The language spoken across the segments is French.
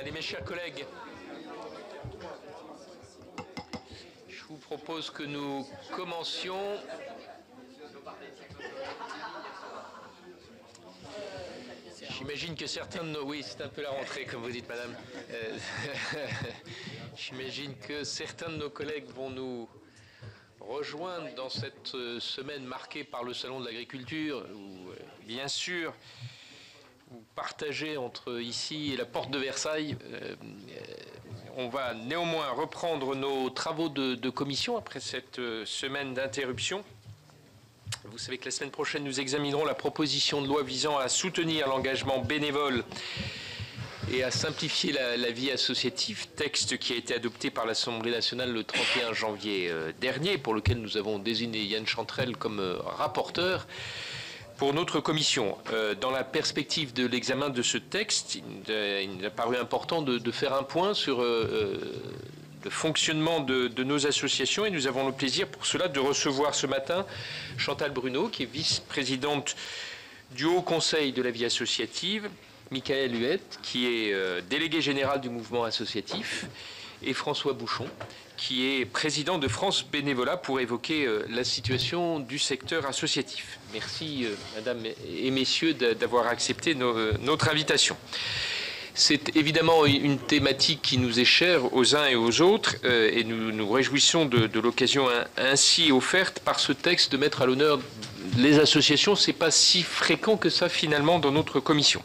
Allez, mes chers collègues, je vous propose que nous commencions. J'imagine que certains de nos... Oui, c'est un peu la rentrée, comme vous dites, madame. J'imagine que certains de nos collègues vont nous rejoindre dans cette semaine marquée par le Salon de l'Agriculture, où, bien sûr, vous partagez entre ici et la porte de Versailles. On va néanmoins reprendre nos travaux de commission après cette semaine d'interruption. Vous savez que la semaine prochaine, nous examinerons la proposition de loi visant à soutenir l'engagement bénévole et à simplifier la vie associative, texte qui a été adopté par l'Assemblée nationale le 31 janvier dernier, pour lequel nous avons désigné Yann Chantrel comme rapporteur pour notre commission. Dans la perspective de l'examen de ce texte, il a paru important de faire un point sur le fonctionnement de nos associations, et nous avons le plaisir pour cela de recevoir ce matin Chantal Bruno, qui est vice-présidente du Haut Conseil de la vie associative, Michael Huette, qui est délégué général du mouvement associatif, et François Bouchon, qui est président de France Bénévolat, pour évoquer la situation du secteur associatif. Merci, mesdames et messieurs, d'avoir accepté notre invitation. C'est évidemment une thématique qui nous est chère aux uns et aux autres, et nous nous réjouissons de l'occasion ainsi offerte par ce texte de mettre à l'honneur les associations. Ce n'est pas si fréquent que ça, finalement, dans notre commission.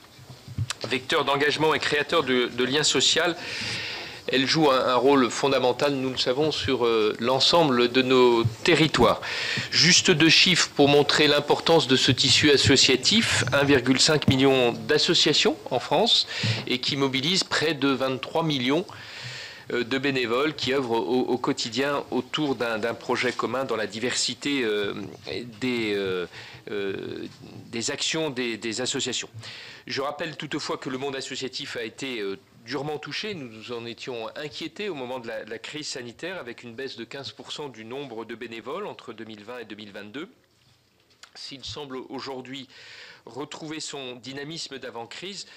Vecteur d'engagement et créateur de liens sociaux, elle joue un rôle fondamental, nous le savons, sur l'ensemble de nos territoires. Juste 2 chiffres pour montrer l'importance de ce tissu associatif. 1,5 million d'associations en France, et qui mobilise près de 23 millions de bénévoles qui œuvrent au quotidien autour d'un projet commun dans la diversité des actions des associations. Je rappelle toutefois que le monde associatif a été durement touché. Nous nous en étions inquiétés au moment de la crise sanitaire, avec une baisse de 15% du nombre de bénévoles entre 2020 et 2022. S'il semble aujourd'hui retrouver son dynamisme d'avant-crise,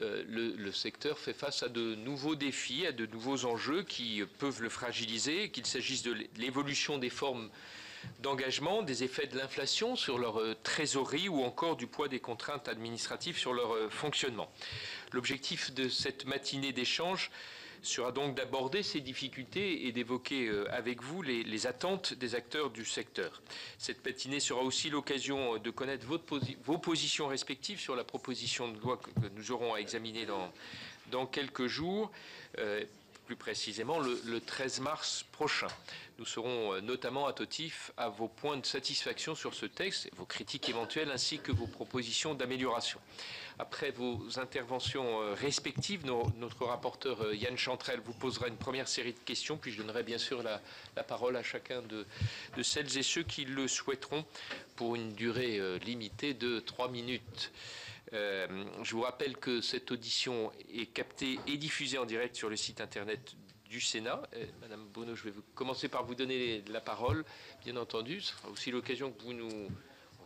le secteur fait face à de nouveaux défis, à de nouveaux enjeux qui peuvent le fragiliser, qu'il s'agisse de l'évolution des formes d'engagement, des effets de l'inflation sur leur trésorerie, ou encore du poids des contraintes administratives sur leur fonctionnement. L'objectif de cette matinée d'échange sera donc d'aborder ces difficultés et d'évoquer avec vous les attentes des acteurs du secteur. Cette matinée sera aussi l'occasion de connaître vos positions respectives sur la proposition de loi que nous aurons à examiner dans quelques jours, plus précisément le 13 mars prochain. Nous serons notamment attentifs à vos points de satisfaction sur ce texte, vos critiques éventuelles, ainsi que vos propositions d'amélioration. Après vos interventions respectives, notre rapporteur Yann Chantrel vous posera une première série de questions, puis je donnerai bien sûr la parole à chacun de celles et ceux qui le souhaiteront, pour une durée limitée de 3 minutes. Je vous rappelle que cette audition est captée et diffusée en direct sur le site internet du Sénat. Madame Bruno, je vais commencer par vous donner la parole, bien entendu. Ce sera aussi l'occasion que vous nous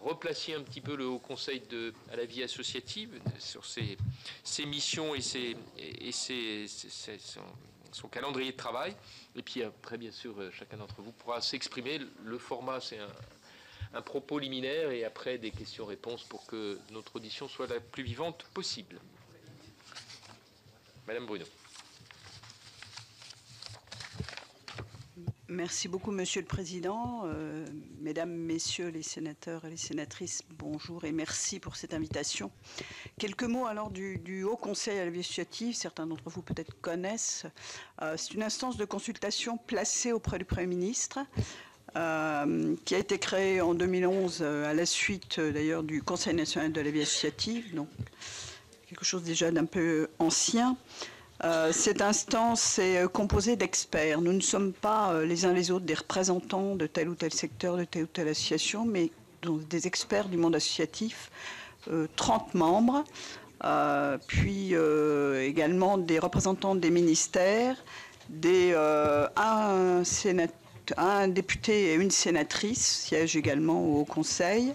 replaciez un petit peu le Haut Conseil à la vie associative sur ses missions et son calendrier de travail. Et puis après, bien sûr, chacun d'entre vous pourra s'exprimer. Le format, c'est un propos liminaire, et après des questions-réponses pour que notre audition soit la plus vivante possible. Madame Bruno. Merci beaucoup, Monsieur le Président. Mesdames, Messieurs les sénateurs et les sénatrices, bonjour et merci pour cette invitation. Quelques mots alors du Haut Conseil à la vie associative. Certains d'entre vous peut-être connaissent. C'est une instance de consultation placée auprès du Premier ministre, qui a été créée en 2011 à la suite d'ailleurs du Conseil national de la vie associative, donc quelque chose déjà d'un peu ancien. Cette instance est composée d'experts. Nous ne sommes pas les uns les autres des représentants de tel ou tel secteur, de telle ou telle association, mais des experts du monde associatif, 30 membres, puis également des représentants des ministères, un député et une sénatrice siègent également au Conseil,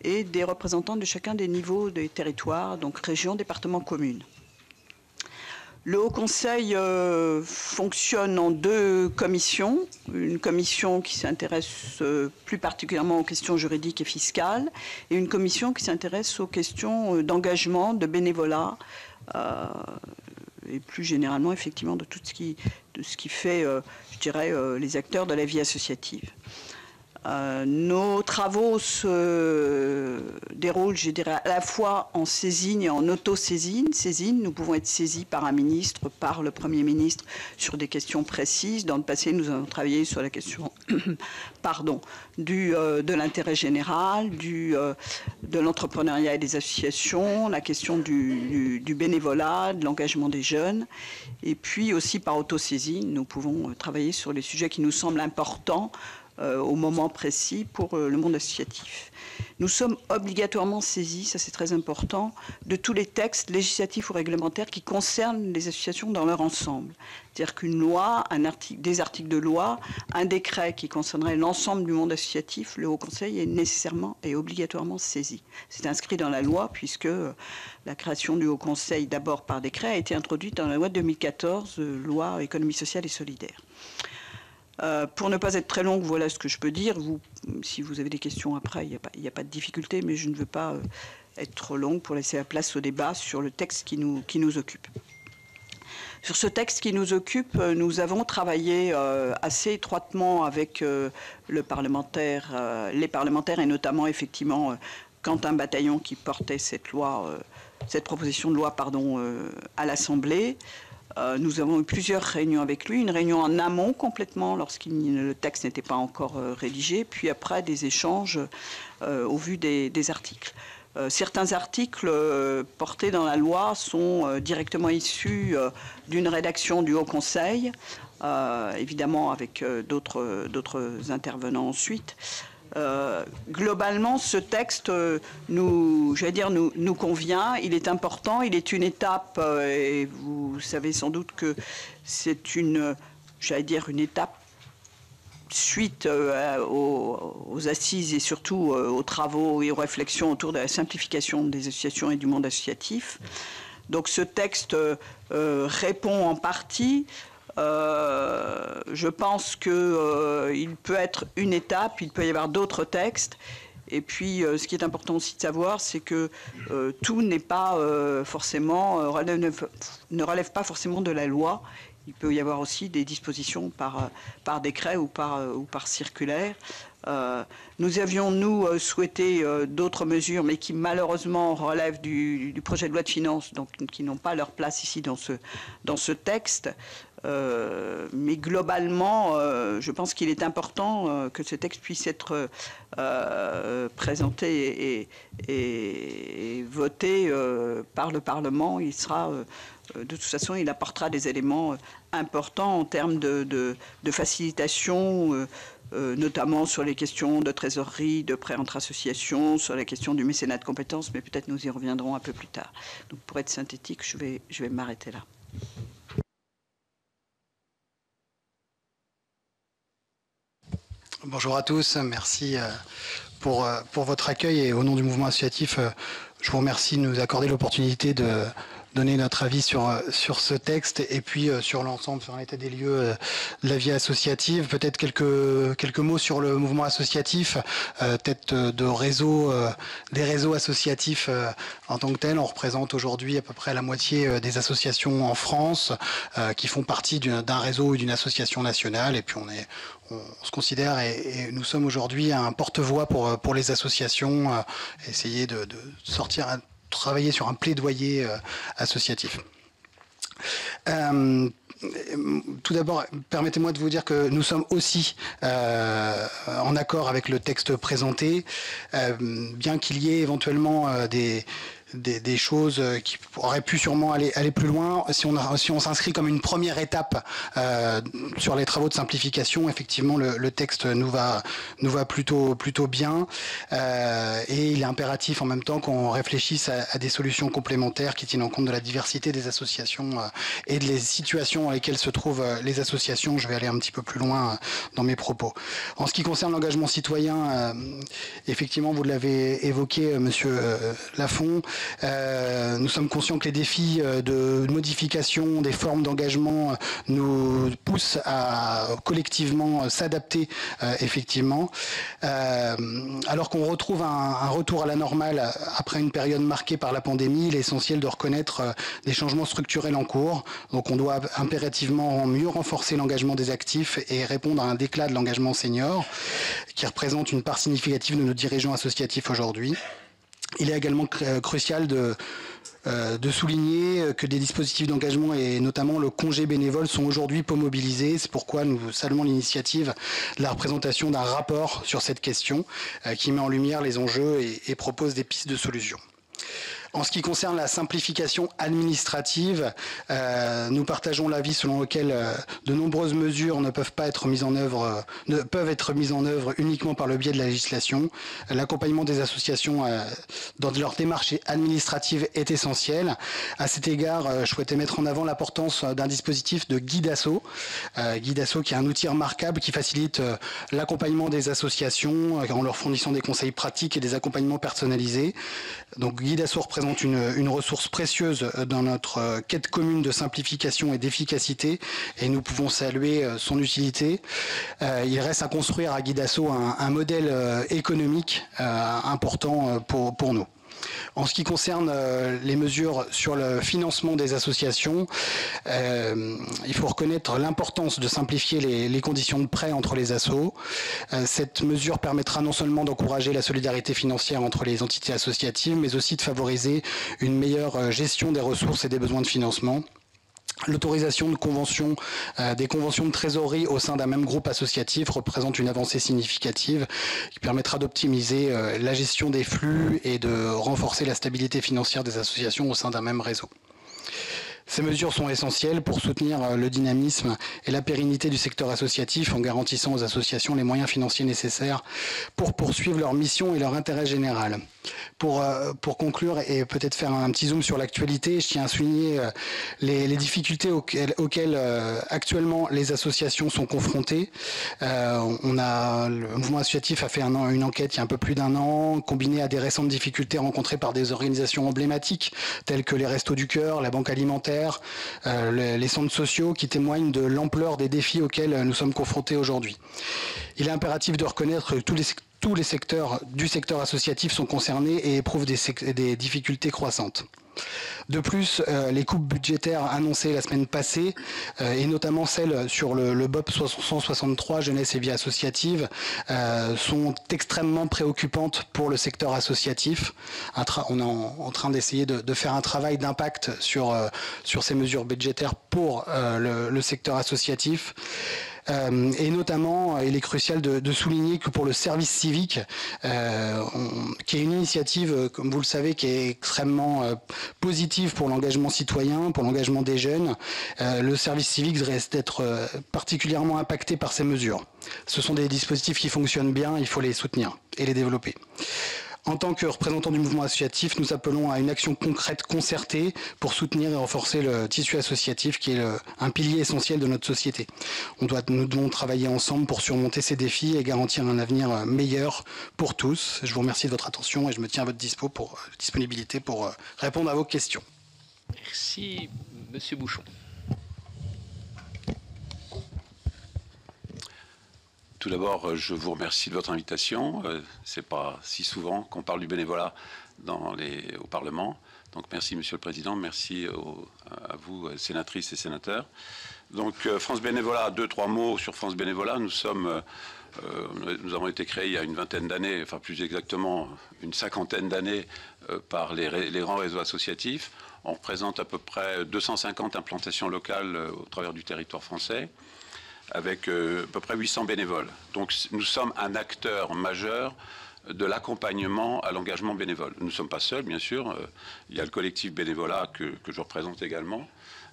et des représentants de chacun des niveaux des territoires, donc régions, départements, communes. Le Haut Conseil fonctionne en 2 commissions. Une commission qui s'intéresse plus particulièrement aux questions juridiques et fiscales et une commission qui s'intéresse aux questions d'engagement, de bénévolat et plus généralement effectivement de tout ce qui fait, je dirais, les acteurs de la vie associative. Nos travaux se déroulent, je dirais, à la fois en saisine et en auto-saisine. Saisine, nous pouvons être saisis par un ministre, par le Premier ministre, sur des questions précises. Dans le passé, nous avons travaillé sur la question de l'intérêt général, de l'entrepreneuriat et des associations, la question du bénévolat, de l'engagement des jeunes. Et puis aussi par auto-saisine, nous pouvons travailler sur les sujets qui nous semblent importants au moment précis pour le monde associatif. Nous sommes obligatoirement saisis, ça c'est très important, de tous les textes législatifs ou réglementaires qui concernent les associations dans leur ensemble. C'est-à-dire qu'une loi, des articles de loi, un décret qui concernerait l'ensemble du monde associatif, le Haut Conseil est nécessairement et obligatoirement saisi. C'est inscrit dans la loi puisque la création du Haut Conseil, d'abord par décret, a été introduite dans la loi de 2014, loi économie sociale et solidaire. Pour ne pas être très longue, voilà ce que je peux dire. Si vous avez des questions après, il n'y a pas de difficulté, mais je ne veux pas être trop longue pour laisser la place au débat sur le texte qui nous occupe. Sur ce texte qui nous occupe, nous avons travaillé assez étroitement avec les parlementaires et notamment effectivement Quentin Bataillon qui portait cette proposition de loi à l'Assemblée. Nous avons eu plusieurs réunions avec lui, une réunion en amont complètement lorsque le texte n'était pas encore rédigé, puis après des échanges au vu des articles. Certains articles portés dans la loi sont directement issus d'une rédaction du Haut Conseil, évidemment avec d'autres intervenants ensuite. Globalement, ce texte nous convient, il est important, il est une étape, et vous savez sans doute que c'est une étape suite aux assises et surtout aux travaux et aux réflexions autour de la simplification des associations et du monde associatif. Donc ce texte répond en partie. Je pense qu'il peut être une étape, il peut y avoir d'autres textes. Et puis, ce qui est important aussi de savoir, c'est que tout n'est pas forcément, ne relève pas forcément de la loi. Il peut y avoir aussi des dispositions par décret ou par circulaire. Nous avions, nous, souhaité d'autres mesures, mais qui malheureusement relèvent du projet de loi de finances, donc qui n'ont pas leur place ici dans ce texte. Mais globalement, je pense qu'il est important que ce texte puisse être présenté et voté par le Parlement. Il sera, de toute façon, il apportera des éléments importants en termes de facilitation, notamment sur les questions de trésorerie, de prêts entre associations, sur la question du mécénat de compétences, mais peut-être nous y reviendrons un peu plus tard. Donc pour être synthétique, je vais m'arrêter là. Bonjour à tous, merci pour votre accueil et au nom du mouvement associatif, je vous remercie de nous accorder l'opportunité de donner notre avis sur ce texte et puis sur l'ensemble, sur l'état des lieux de la vie associative. Peut-être quelques mots sur le mouvement associatif, peut-être des réseaux associatifs en tant que tels. On représente aujourd'hui à peu près la moitié des associations en France qui font partie d'un réseau ou d'une association nationale. Et puis on se considère et nous sommes aujourd'hui un porte-voix pour les associations, essayer de travailler sur un plaidoyer associatif. Tout d'abord, permettez-moi de vous dire que nous sommes aussi en accord avec le texte présenté, bien qu'il y ait éventuellement des choses qui auraient pu sûrement aller plus loin. Si on s'inscrit comme une première étape sur les travaux de simplification, effectivement le texte nous va plutôt bien et il est impératif en même temps qu'on réfléchisse à des solutions complémentaires qui tiennent en compte de la diversité des associations et des situations dans lesquelles se trouvent les associations. Je vais aller un petit peu plus loin dans mes propos. En ce qui concerne l'engagement citoyen, effectivement vous l'avez évoqué, Monsieur Lafont, Nous sommes conscients que les défis de modification des formes d'engagement nous poussent à collectivement s'adapter effectivement. Alors qu'on retrouve un retour à la normale après une période marquée par la pandémie, il est essentiel de reconnaître des changements structurels en cours. Donc on doit impérativement mieux renforcer l'engagement des actifs et répondre à un déclat de l'engagement senior qui représente une part significative de nos dirigeants associatifs aujourd'hui. Il est également crucial de souligner que des dispositifs d'engagement et notamment le congé bénévole sont aujourd'hui peu mobilisés. C'est pourquoi nous saluons l'initiative de la représentation d'un rapport sur cette question qui met en lumière les enjeux et propose des pistes de solutions. En ce qui concerne la simplification administrative, nous partageons l'avis selon lequel de nombreuses mesures ne peuvent être mises en œuvre uniquement par le biais de la législation. L'accompagnement des associations dans leur démarche administrative est essentiel. À cet égard, je souhaitais mettre en avant l'importance d'un dispositif de guide asso. Guide asso qui est un outil remarquable qui facilite l'accompagnement des associations en leur fournissant des conseils pratiques et des accompagnements personnalisés. Donc guide asso représente une ressource précieuse dans notre quête commune de simplification et d'efficacité et nous pouvons saluer son utilité. Il reste à construire à Guidasso un modèle économique important pour nous. En ce qui concerne les mesures sur le financement des associations, il faut reconnaître l'importance de simplifier les conditions de prêt entre les assos. Cette mesure permettra non seulement d'encourager la solidarité financière entre les entités associatives, mais aussi de favoriser une meilleure gestion des ressources et des besoins de financement. L'autorisation de conventions, des conventions de trésorerie au sein d'un même groupe associatif représente une avancée significative qui permettra d'optimiser la gestion des flux et de renforcer la stabilité financière des associations au sein d'un même réseau. Ces mesures sont essentielles pour soutenir le dynamisme et la pérennité du secteur associatif en garantissant aux associations les moyens financiers nécessaires pour poursuivre leur mission et leur intérêt général. Pour conclure et peut-être faire un petit zoom sur l'actualité, je tiens à souligner les difficultés auxquelles actuellement les associations sont confrontées. Le mouvement associatif a fait une enquête il y a un peu plus d'un an, combinée à des récentes difficultés rencontrées par des organisations emblématiques telles que les Restos du Cœur, la Banque Alimentaire, les centres sociaux qui témoignent de l'ampleur des défis auxquels nous sommes confrontés aujourd'hui. Il est impératif de reconnaître que tous les secteurs du secteur associatif sont concernés et éprouvent des difficultés croissantes. De plus, les coupes budgétaires annoncées la semaine passée, et notamment celles sur le BOP 163, Jeunesse et Vie Associative, sont extrêmement préoccupantes pour le secteur associatif. On est en train d'essayer de faire un travail d'impact sur ces mesures budgétaires pour le secteur associatif. Et notamment, il est crucial de souligner que pour le service civique, qui est une initiative, comme vous le savez, qui est extrêmement positive pour l'engagement citoyen, pour l'engagement des jeunes, le service civique reste d'être particulièrement impacté par ces mesures. Ce sont des dispositifs qui fonctionnent bien, il faut les soutenir et les développer. En tant que représentants du mouvement associatif, nous appelons à une action concrète concertée pour soutenir et renforcer le tissu associatif qui est un pilier essentiel de notre société. Nous devons travailler ensemble pour surmonter ces défis et garantir un avenir meilleur pour tous. Je vous remercie de votre attention et je me tiens à votre disponibilité pour répondre à vos questions. Merci, Monsieur Bouchon. Tout d'abord, je vous remercie de votre invitation. C'est pas si souvent qu'on parle du bénévolat au Parlement. Donc merci, Monsieur le Président. Merci à vous, sénatrices et sénateurs. Donc France Bénévolat, 2-3 mots sur France Bénévolat. Nous avons été créés il y a une vingtaine d'années, enfin plus exactement une cinquantaine d'années, par les grands réseaux associatifs. On représente à peu près 250 implantations locales au travers du territoire français, avec à peu près 800 bénévoles. Donc nous sommes un acteur majeur de l'accompagnement à l'engagement bénévole. Nous ne sommes pas seuls, bien sûr. Il y a le collectif bénévolat que je représente également,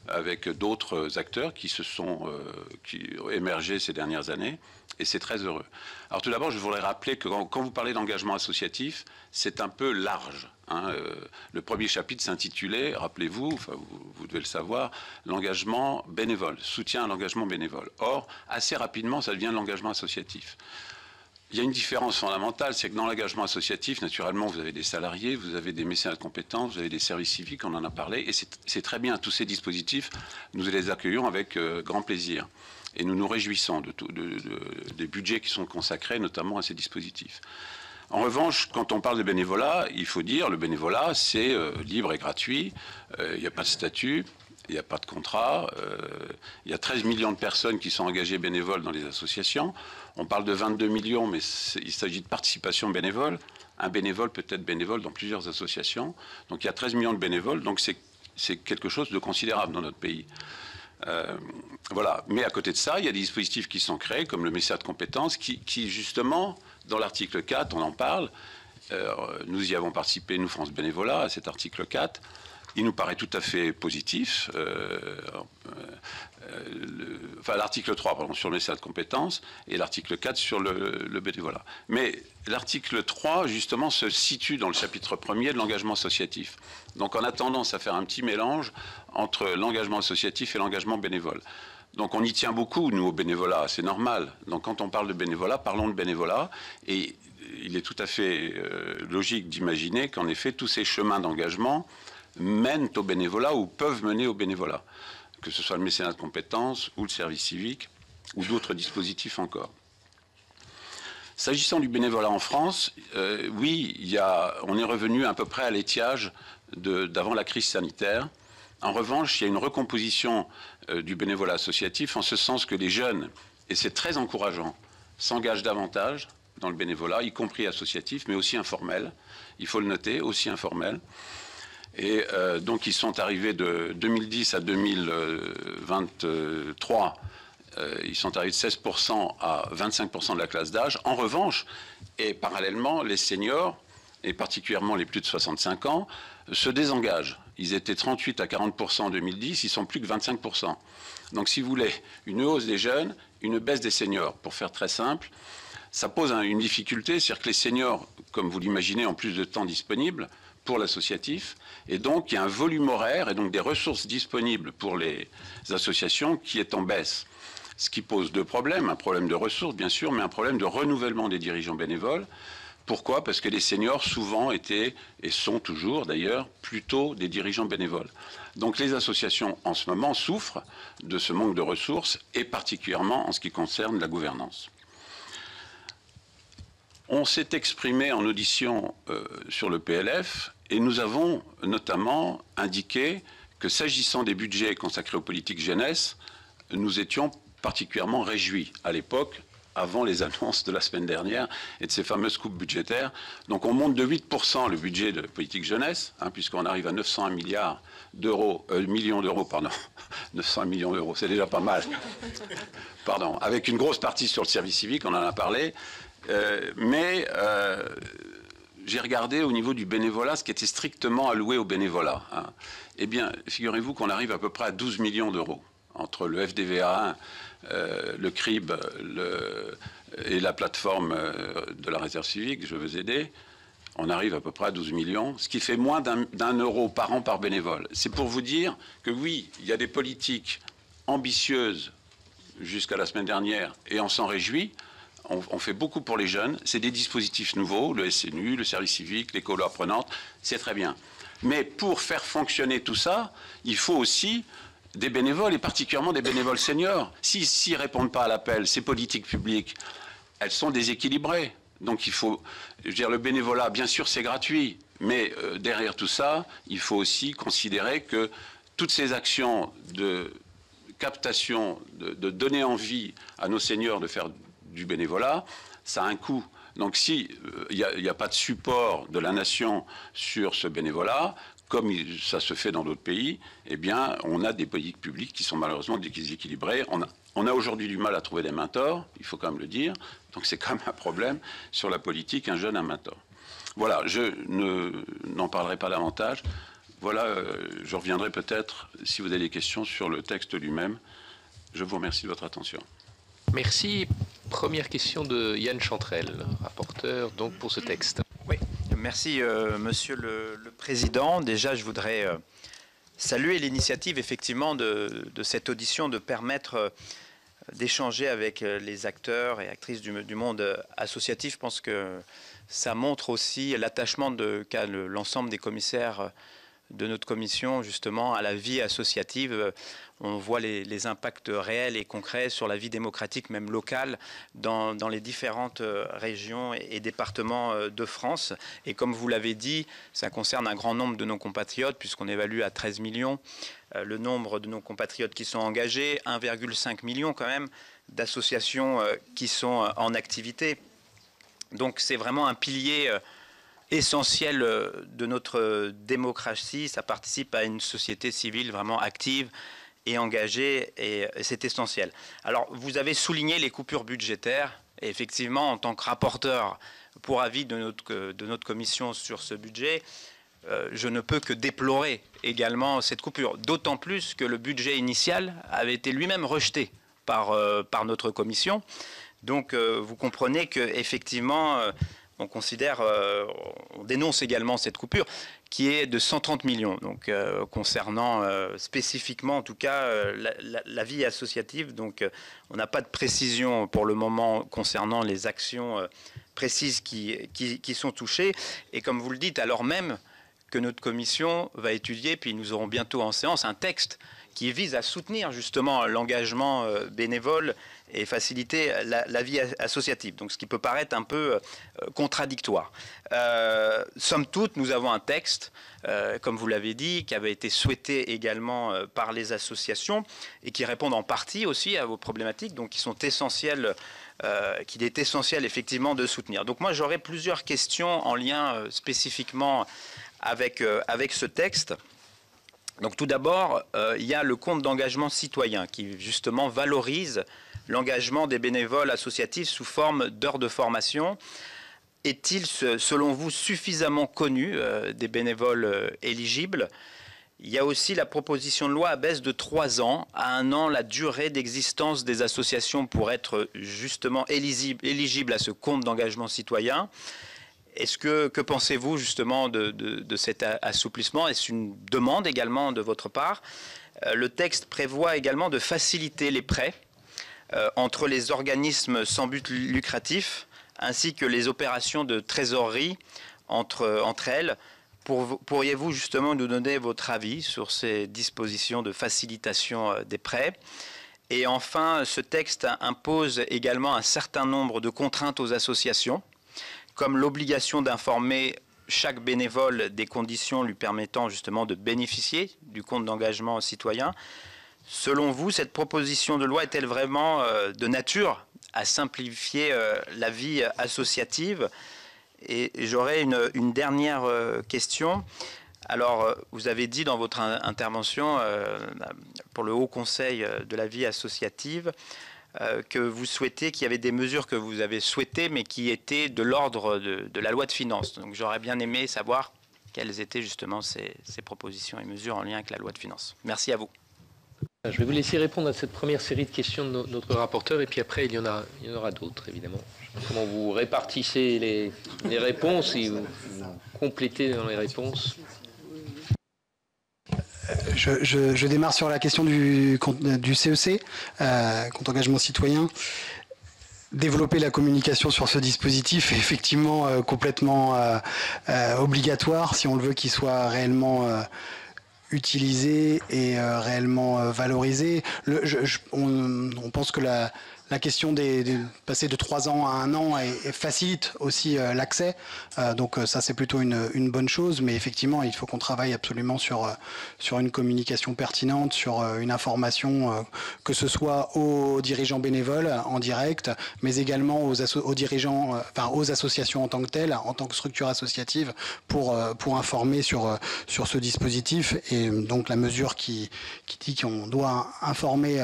avec d'autres acteurs qui ont émergé ces dernières années, et c'est très heureux. Alors tout d'abord, je voudrais rappeler que quand vous parlez d'engagement associatif, c'est un peu large. Le premier chapitre s'intitulait, rappelez-vous, enfin, vous devez le savoir, l'engagement bénévole, soutien à l'engagement bénévole. Or, assez rapidement, ça devient l'engagement associatif. il y a une différence fondamentale, c'est que dans l'engagement associatif, naturellement, vous avez des salariés, vous avez des mécénats de compétences, vous avez des services civiques, on en a parlé, et c'est très bien. Tous ces dispositifs, nous les accueillons avec grand plaisir. Et nous nous réjouissons des budgets qui sont consacrés notamment à ces dispositifs. En revanche, quand on parle de bénévolat, il faut dire le bénévolat, c'est libre et gratuit, il n'y a pas de statut. Il n'y a pas de contrat. Il y a 13 millions de personnes qui sont engagées bénévoles dans les associations. On parle de 22 millions, mais il s'agit de participation bénévole. Un bénévole peut être bénévole dans plusieurs associations. Donc il y a 13 millions de bénévoles, donc c'est quelque chose de considérable dans notre pays. Voilà. Mais à côté de ça, il y a des dispositifs qui sont créés, comme le mécénat de compétences, qui justement, dans l'article 4, on en parle. Nous y avons participé, nous, France Bénévolat, à cet article 4. Il nous paraît tout à fait positif. L'article 3, pardon, sur le mécénat de compétences et l'article 4 sur le bénévolat. Mais l'article 3, justement, se situe dans le chapitre 1er de l'engagement associatif. Donc on a tendance à faire un petit mélange entre l'engagement associatif et l'engagement bénévole. Donc on y tient beaucoup, nous, au bénévolat, c'est normal. Donc quand on parle de bénévolat, parlons de bénévolat. Et il est tout à fait logique d'imaginer qu'en effet, tous ces chemins d'engagement mènent au bénévolat ou peuvent mener au bénévolat, que ce soit le mécénat de compétences ou le service civique ou d'autres dispositifs encore. S'agissant du bénévolat en France, oui, on est revenu à peu près à l'étiage d'avant la crise sanitaire. En revanche, il y a une recomposition du bénévolat associatif en ce sens que les jeunes, et c'est très encourageant, s'engagent davantage dans le bénévolat, y compris associatif, mais aussi informel. Il faut le noter, aussi informel. Et donc, ils sont arrivés de 2010 à 2023, ils sont arrivés de 16% à 25% de la classe d'âge. En revanche, et parallèlement, les seniors, et particulièrement les plus de 65 ans, se désengagent. Ils étaient 38 à 40% en 2010, ils sont plus que 25%. Donc, si vous voulez, une hausse des jeunes, une baisse des seniors. Pour faire très simple, ça pose une difficulté, c'est-à-dire que les seniors, comme vous l'imaginez, ont plus de temps disponible pour l'associatif, et donc il y a un volume horaire et donc des ressources disponibles pour les associations qui est en baisse. Ce qui pose deux problèmes, un problème de ressources bien sûr, mais un problème de renouvellement des dirigeants bénévoles. Pourquoi? Parce que les seniors souvent étaient, et sont toujours d'ailleurs, plutôt des dirigeants bénévoles. Donc les associations en ce moment souffrent de ce manque de ressources, et particulièrement en ce qui concerne la gouvernance. On s'est exprimé en audition sur le PLF et nous avons notamment indiqué que s'agissant des budgets consacrés aux politiques jeunesse, nous étions particulièrement réjouis à l'époque, avant les annonces de la semaine dernière et de ces fameuses coupes budgétaires. Donc on monte de 8% le budget de politique jeunesse, puisqu'on arrive à 901 millions d'euros, 900 millions d'euros, c'est déjà pas mal. Pardon, avec une grosse partie sur le service civique, on en a parlé. Mais j'ai regardé au niveau du bénévolat ce qui était strictement alloué au bénévolat. Eh bien, figurez-vous qu'on arrive à peu près à 12 millions d'euros entre le FDVA1, le CRIB et la plateforme de la réserve civique, Je veux aider. On arrive à peu près à 12 millions, ce qui fait moins d'un euro par an par bénévole. C'est pour vous dire que oui, il y a des politiques ambitieuses jusqu'à la semaine dernière et on s'en réjouit. On fait beaucoup pour les jeunes. C'est des dispositifs nouveaux, le SNU, le service civique, l'école apprenante, c'est très bien. Mais pour faire fonctionner tout ça, il faut aussi des bénévoles, et particulièrement des bénévoles seniors. S'ils ne répondent pas à l'appel, ces politiques publiques, elles sont déséquilibrées. Donc il faut, je veux dire, le bénévolat, bien sûr, c'est gratuit, mais derrière tout ça, il faut aussi considérer que toutes ces actions de captation, de donner envie à nos seniors de faire du bénévolat, ça a un coût. Donc si il n'y a pas de support de la nation sur ce bénévolat, comme ça se fait dans d'autres pays, eh bien, on a des politiques publiques qui sont malheureusement déséquilibrées. On a aujourd'hui du mal à trouver des mentors, il faut quand même le dire. Donc c'est quand même un problème sur la politique, un jeune, un mentor. Voilà, je n'en parlerai pas davantage. Voilà, je reviendrai peut-être, si vous avez des questions, sur le texte lui-même. Je vous remercie de votre attention. Merci. Première question de Yann Chantrel, rapporteur donc pour ce texte. Oui, merci Monsieur le Président. Déjà, je voudrais saluer l'initiative effectivement de cette audition, de permettre d'échanger avec les acteurs et actrices du monde associatif. Je pense que ça montre aussi l'attachement qu'a l'ensemble des commissaires de notre commission justement à la vie associative. On voit les impacts réels et concrets sur la vie démocratique, même locale, dans les différentes régions et départements de France. Et comme vous l'avez dit, ça concerne un grand nombre de nos compatriotes, puisqu'on évalue à 13 millions le nombre de nos compatriotes qui sont engagés, 1,5 million quand même d'associations qui sont en activité. Donc c'est vraiment un pilier essentiel de notre démocratie. Ça participe à une société civile vraiment active et engagée, et c'est essentiel. Alors, vous avez souligné les coupures budgétaires, et effectivement, en tant que rapporteur pour avis de notre commission sur ce budget, je ne peux que déplorer également cette coupure, d'autant plus que le budget initial avait été lui-même rejeté par notre commission. Donc, vous comprenez qu'effectivement, on considère, on dénonce également cette coupure qui est de 130 millions, donc concernant spécifiquement en tout cas la vie associative. Donc on n'a pas de précision pour le moment concernant les actions précises qui sont touchées. Et comme vous le dites, alors même que notre commission va étudier, puis nous aurons bientôt en séance un texte qui vise à soutenir justement l'engagement bénévole et faciliter la vie associative. Donc ce qui peut paraître un peu contradictoire. Somme toute, nous avons un texte, comme vous l'avez dit, qui avait été souhaité également par les associations et qui répondent en partie aussi à vos problématiques, donc qui sont essentielles, qu'il est essentiel effectivement de soutenir. Donc moi j'aurais plusieurs questions en lien spécifiquement avec ce texte. Donc tout d'abord, il y a le compte d'engagement citoyen qui justement valorise l'engagement des bénévoles associatifs sous forme d'heures de formation. Est-il, selon vous, suffisamment connu des bénévoles éligibles? Il y a aussi la proposition de loi abaisse de 3 ans à 1 an la durée d'existence des associations pour être justement éligibles à ce compte d'engagement citoyen. Que pensez-vous justement de cet assouplissement? Est-ce une demande également de votre part? Le texte prévoit également de faciliter les prêts entre les organismes sans but lucratif ainsi que les opérations de trésorerie entre elles. Pourriez-vous justement nous donner votre avis sur ces dispositions de facilitation des prêts? Et enfin, ce texte impose également un certain nombre de contraintes aux associations, comme l'obligation d'informer chaque bénévole des conditions lui permettant justement de bénéficier du compte d'engagement citoyen. Selon vous, cette proposition de loi est-elle vraiment de nature à simplifier la vie associative? Et j'aurais une dernière question. Alors, vous avez dit dans votre intervention pour le Haut Conseil de la vie associative que vous souhaitez, qu'il y avait des mesures que vous avez souhaitées, mais qui étaient de l'ordre de la loi de finances. Donc j'aurais bien aimé savoir quelles étaient justement ces propositions et mesures en lien avec la loi de finances. Merci à vous. Je vais vous laisser répondre à cette première série de questions de notre rapporteur, et puis après il y en aura d'autres, évidemment. Je sais pas comment vous répartissez les réponses, et vous complétez dans les réponses. Je démarre sur la question du CEC, compte engagement citoyen. Développer la communication sur ce dispositif est effectivement complètement obligatoire si on le veut qu'il soit réellement utilisé et réellement valorisé. On pense que la question de passer de 3 ans à 1 an facilite aussi l'accès. Donc ça, c'est plutôt une bonne chose. Mais effectivement, il faut qu'on travaille absolument sur une communication pertinente, sur une information, que ce soit aux dirigeants bénévoles en direct, mais également aux dirigeants, aux associations en tant que telles, en tant que structure associative, pour informer sur ce dispositif. Et donc la mesure qui dit qu'on doit informer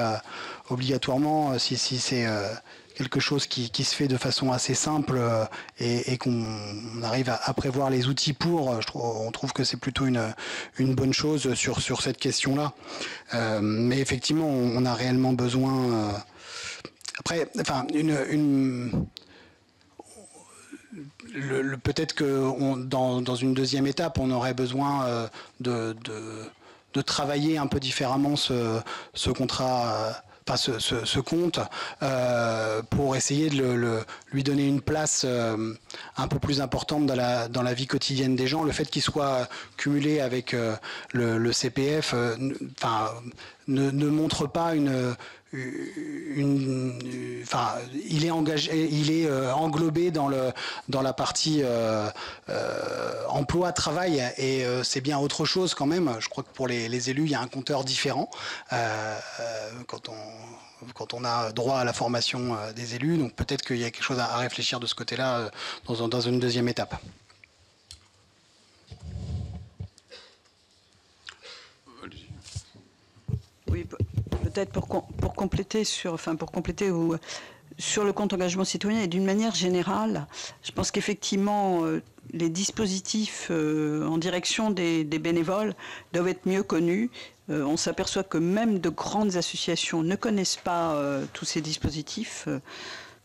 obligatoirement, si c'est quelque chose qui se fait de façon assez simple et qu'on arrive à prévoir les outils pour, on trouve que c'est plutôt une bonne chose sur cette question-là. Mais effectivement, on a réellement besoin... Après, enfin, peut-être que dans une deuxième étape, on aurait besoin de travailler un peu différemment ce contrat ce compte pour essayer de lui donner une place un peu plus importante dans la vie quotidienne des gens. Le fait qu'il soit cumulé avec le CPF ne montre pas il est engagé, il est englobé dans la partie emploi, travail, et c'est bien autre chose quand même. Je crois que pour les élus, il y a un compteur différent quand on a droit à la formation des élus. Donc peut-être qu'il y a quelque chose à réfléchir de ce côté-là dans une deuxième étape. Oui, peut-être pour compléter sur le compte engagement citoyen et d'une manière générale, je pense qu'effectivement les dispositifs en direction des bénévoles doivent être mieux connus. On s'aperçoit que même de grandes associations ne connaissent pas tous ces dispositifs.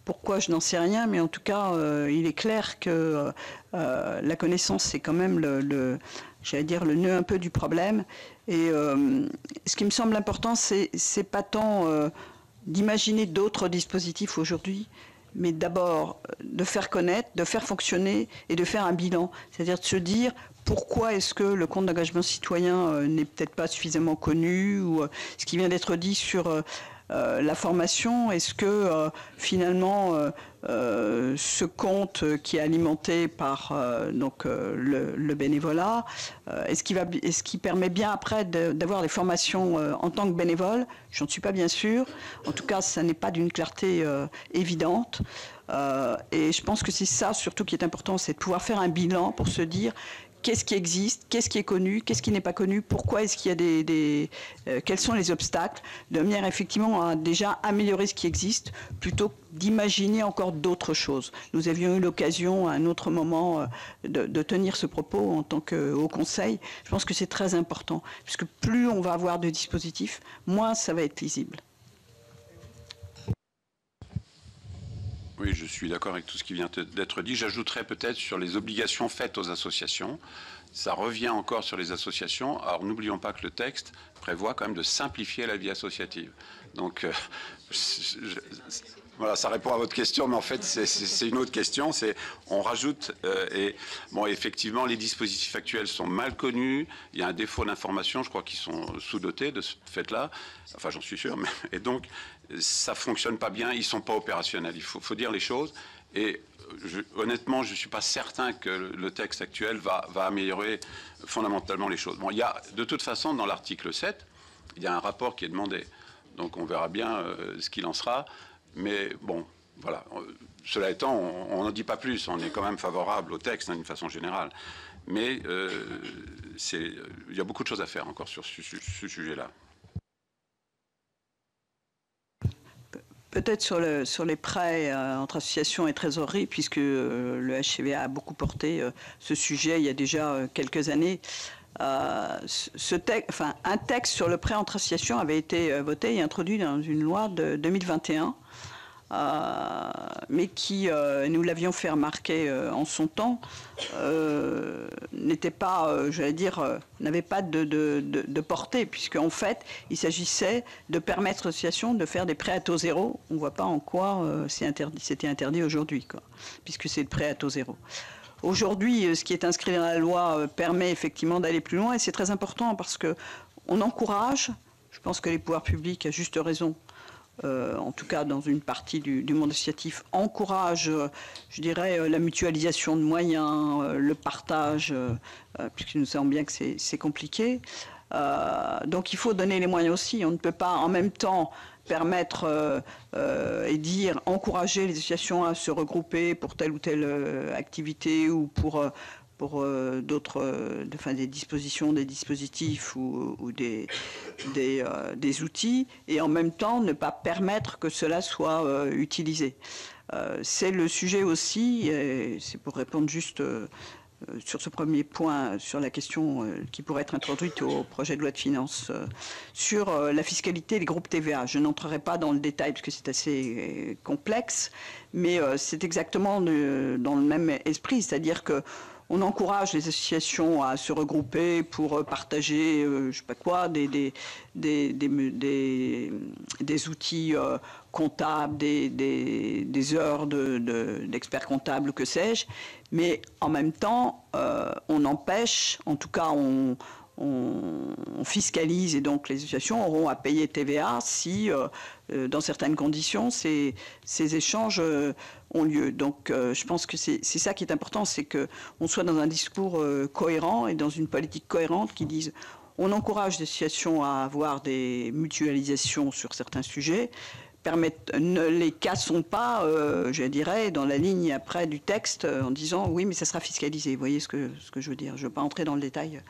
Pourquoi, je n'en sais rien, mais en tout cas, il est clair que la connaissance, c'est quand même j'allais dire, le nœud un peu du problème. Et ce qui me semble important, c'est pas tant d'imaginer d'autres dispositifs aujourd'hui, mais d'abord de faire connaître, de faire fonctionner et de faire un bilan. C'est-à-dire de se dire pourquoi est-ce que le compte d'engagement citoyen n'est peut-être pas suffisamment connu, ou ce qui vient d'être dit sur la formation, est-ce que finalement ce compte qui est alimenté par le bénévolat, est-ce qu'il permet bien après d'avoir des formations en tant que bénévole? Je n'en suis pas bien sûr. En tout cas, ça n'est pas d'une clarté évidente. Et je pense que c'est ça surtout qui est important, c'est de pouvoir faire un bilan pour se dire qu'est-ce qui existe, qu'est-ce qui est connu, qu'est-ce qui n'est pas connu, pourquoi est-ce qu'il y a quels sont les obstacles, de manière effectivement à déjà améliorer ce qui existe, plutôt que d'imaginer encore d'autres choses. Nous avions eu l'occasion à un autre moment de tenir ce propos en tant que Haut Conseil. Je pense que c'est très important, puisque plus on va avoir de dispositifs, moins ça va être lisible. Oui, je suis d'accord avec tout ce qui vient d'être dit. J'ajouterais peut-être sur les obligations faites aux associations. Ça revient encore sur les associations. Alors n'oublions pas que le texte prévoit quand même de simplifier la vie associative. Donc voilà, ça répond à votre question, mais en fait c'est une autre question. On rajoute et bon, effectivement les dispositifs actuels sont mal connus. Il y a un défaut d'information. Je crois qu'ils sont sous-dotés de ce fait-là. Enfin, j'en suis sûr. Et donc ça fonctionne pas bien, ils ne sont pas opérationnels. Il faut dire les choses. Et honnêtement, je ne suis pas certain que le texte actuel va améliorer fondamentalement les choses. Bon, il y a, de toute façon, dans l'article 7, il y a un rapport qui est demandé. Donc on verra bien ce qu'il en sera. Mais bon, voilà. Cela étant, on n'en dit pas plus. On est quand même favorable au texte d'une façon générale. Mais il y a beaucoup de choses à faire encore sur ce sujet-là. Peut-être sur les prêts entre associations et trésorerie, puisque le HCVA a beaucoup porté ce sujet il y a déjà quelques années. Un texte sur le prêt entre associations avait été voté et introduit dans une loi de 2021, mais qui, nous l'avions fait remarquer en son temps, n'était pas, j'allais dire, n'avait pas de portée, puisque en fait, il s'agissait de permettre aux associations de faire des prêts à taux zéro. On ne voit pas en quoi c'était interdit aujourd'hui, puisque c'est le prêt à taux zéro. Aujourd'hui, ce qui est inscrit dans la loi permet effectivement d'aller plus loin, et c'est très important parce qu'on encourage, je pense que les pouvoirs publics, à juste raison, en tout cas dans une partie du monde associatif, encourage, je dirais, la mutualisation de moyens, le partage, puisque nous savons bien que c'est compliqué. Donc il faut donner les moyens aussi. On ne peut pas en même temps permettre et dire, encourager les associations à se regrouper pour telle ou telle activité ou pour d'autres, des dispositions, des dispositifs ou des outils, et en même temps ne pas permettre que cela soit utilisé. C'est le sujet aussi, et c'est pour répondre juste sur ce premier point, sur la question qui pourrait être introduite au projet de loi de finances, sur la fiscalité des groupes TVA. Je n'entrerai pas dans le détail parce que c'est assez complexe, mais c'est exactement dans le même esprit, c'est-à-dire que on encourage les associations à se regrouper pour partager, je sais pas quoi, des des outils comptables, des heures d'experts comptables, que sais-je. Mais en même temps, on empêche, en tout cas on fiscalise, et donc les associations auront à payer TVA si, dans certaines conditions, ces échanges ont lieu. Donc je pense que c'est ça qui est important, c'est qu'on soit dans un discours cohérent et dans une politique cohérente qui dise on encourage les associations à avoir des mutualisations sur certains sujets, ne les cassons pas, je dirais, dans la ligne après du texte en disant oui, mais ça sera fiscalisé. Vous voyez ce que je veux dire. Je ne veux pas entrer dans le détail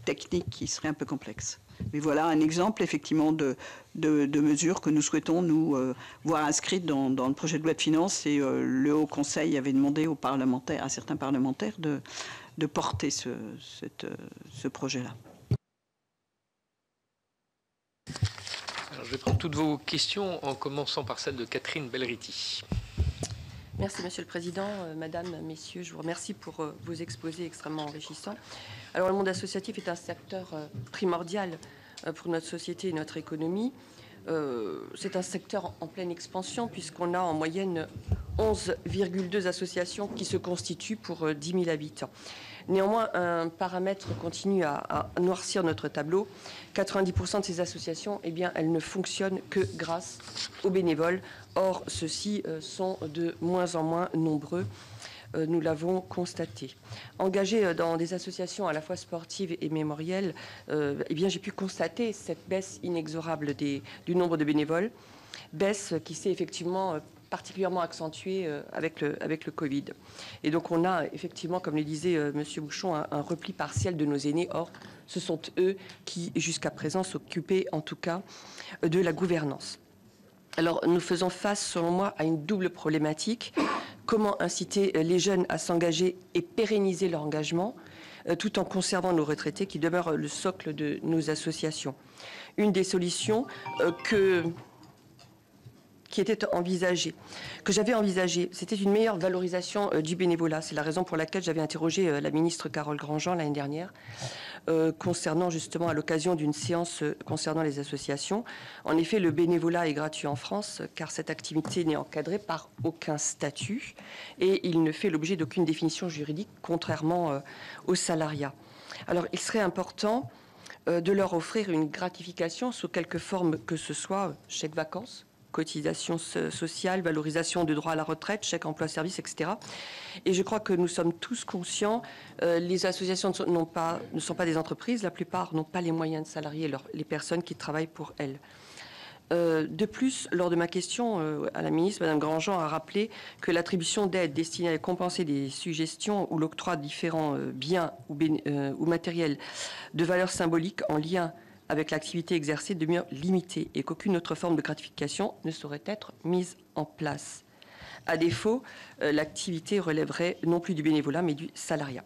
technique qui serait un peu complexe. Mais voilà un exemple effectivement de mesures que nous souhaitons nous voir inscrites dans le projet de loi de finances, et le Haut Conseil avait demandé aux parlementaires, à certains parlementaires de porter ce projet-là. Alors, je vais prendre toutes vos questions en commençant par celle de Catherine Belriti. Merci Monsieur le Président, Madame, Messieurs, je vous remercie pour vos exposés extrêmement enrichissants. Alors le monde associatif est un secteur primordial pour notre société et notre économie. C'est un secteur en pleine expansion puisqu'on a en moyenne 11,2 associations qui se constituent pour 10 000 habitants. Néanmoins, un paramètre continue à noircir notre tableau. 90% de ces associations, eh bien, elles ne fonctionnent que grâce aux bénévoles. Or, ceux-ci sont de moins en moins nombreux. Nous l'avons constaté. Engagée dans des associations à la fois sportives et mémorielles, eh bien, j'ai pu constater cette baisse inexorable du nombre de bénévoles, baisse qui s'est effectivement particulièrement accentuée avec le Covid. Et donc on a effectivement, comme le disait M. Bouchon, un repli partiel de nos aînés. Or, ce sont eux qui, jusqu'à présent, s'occupaient en tout cas de la gouvernance. Alors, nous faisons face, selon moi, à une double problématique. Comment inciter les jeunes à s'engager et pérenniser leur engagement, tout en conservant nos retraités qui demeurent le socle de nos associations. Une des solutions qui était envisagée, que j'avais envisagée, c'était une meilleure valorisation du bénévolat. C'est la raison pour laquelle j'avais interrogé la ministre Carole Grandjean l'année dernière, concernant justement à l'occasion d'une séance concernant les associations. En effet, le bénévolat est gratuit en France car cette activité n'est encadrée par aucun statut et il ne fait l'objet d'aucune définition juridique, contrairement au salariat. Alors, il serait important de leur offrir une gratification sous quelque forme que ce soit, chèque vacances, cotisation sociale, valorisation de droit à la retraite, chèque emploi-service, etc. Et je crois que nous sommes tous conscients, les associations ne sont pas des entreprises, la plupart n'ont pas les moyens de salarier les personnes qui travaillent pour elles. De plus, lors de ma question à la ministre, Mme Grandjean a rappelé que l'attribution d'aides destinées à compenser des suggestions ou l'octroi de différents biens ou matériels de valeur symbolique en lien avec l'activité exercée demeure limitée et qu'aucune autre forme de gratification ne saurait être mise en place. À défaut, l'activité relèverait non plus du bénévolat mais du salariat.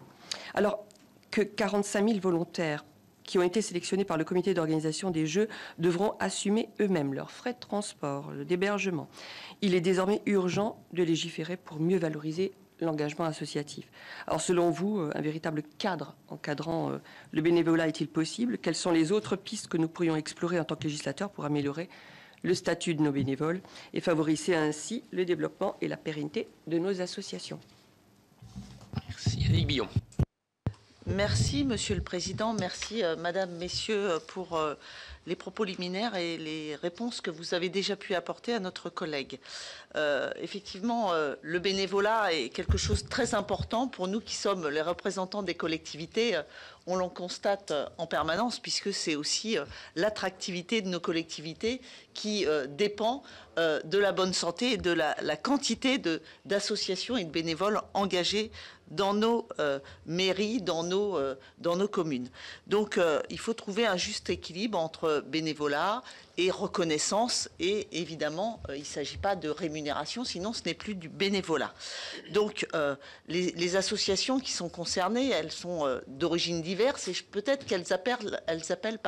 Alors que 45 000 volontaires qui ont été sélectionnés par le comité d'organisation des Jeux devront assumer eux-mêmes leurs frais de transport, d'hébergement, il est désormais urgent de légiférer pour mieux valoriser l'engagement associatif. Alors selon vous, un véritable cadre encadrant le bénévolat est-il possible? Quelles sont les autres pistes que nous pourrions explorer en tant que législateurs pour améliorer le statut de nos bénévoles et favoriser ainsi le développement et la pérennité de nos associations? Merci. Annick Billon. Merci, Monsieur le Président. Merci, Madame, Messieurs, pour les propos liminaires et les réponses que vous avez déjà pu apporter à notre collègue. Effectivement, le bénévolat est quelque chose de très important pour nous qui sommes les représentants des collectivités. On l'en constate en permanence puisque c'est aussi l'attractivité de nos collectivités qui dépend de la bonne santé et de la quantité d'associations et de bénévoles engagés dans nos mairies, dans nos communes. Donc il faut trouver un juste équilibre entre bénévolat et reconnaissance, et évidemment il ne s'agit pas de rémunération, sinon ce n'est plus du bénévolat. Donc les associations qui sont concernées, elles sont d'origine diverse et peut-être qu'elles appellent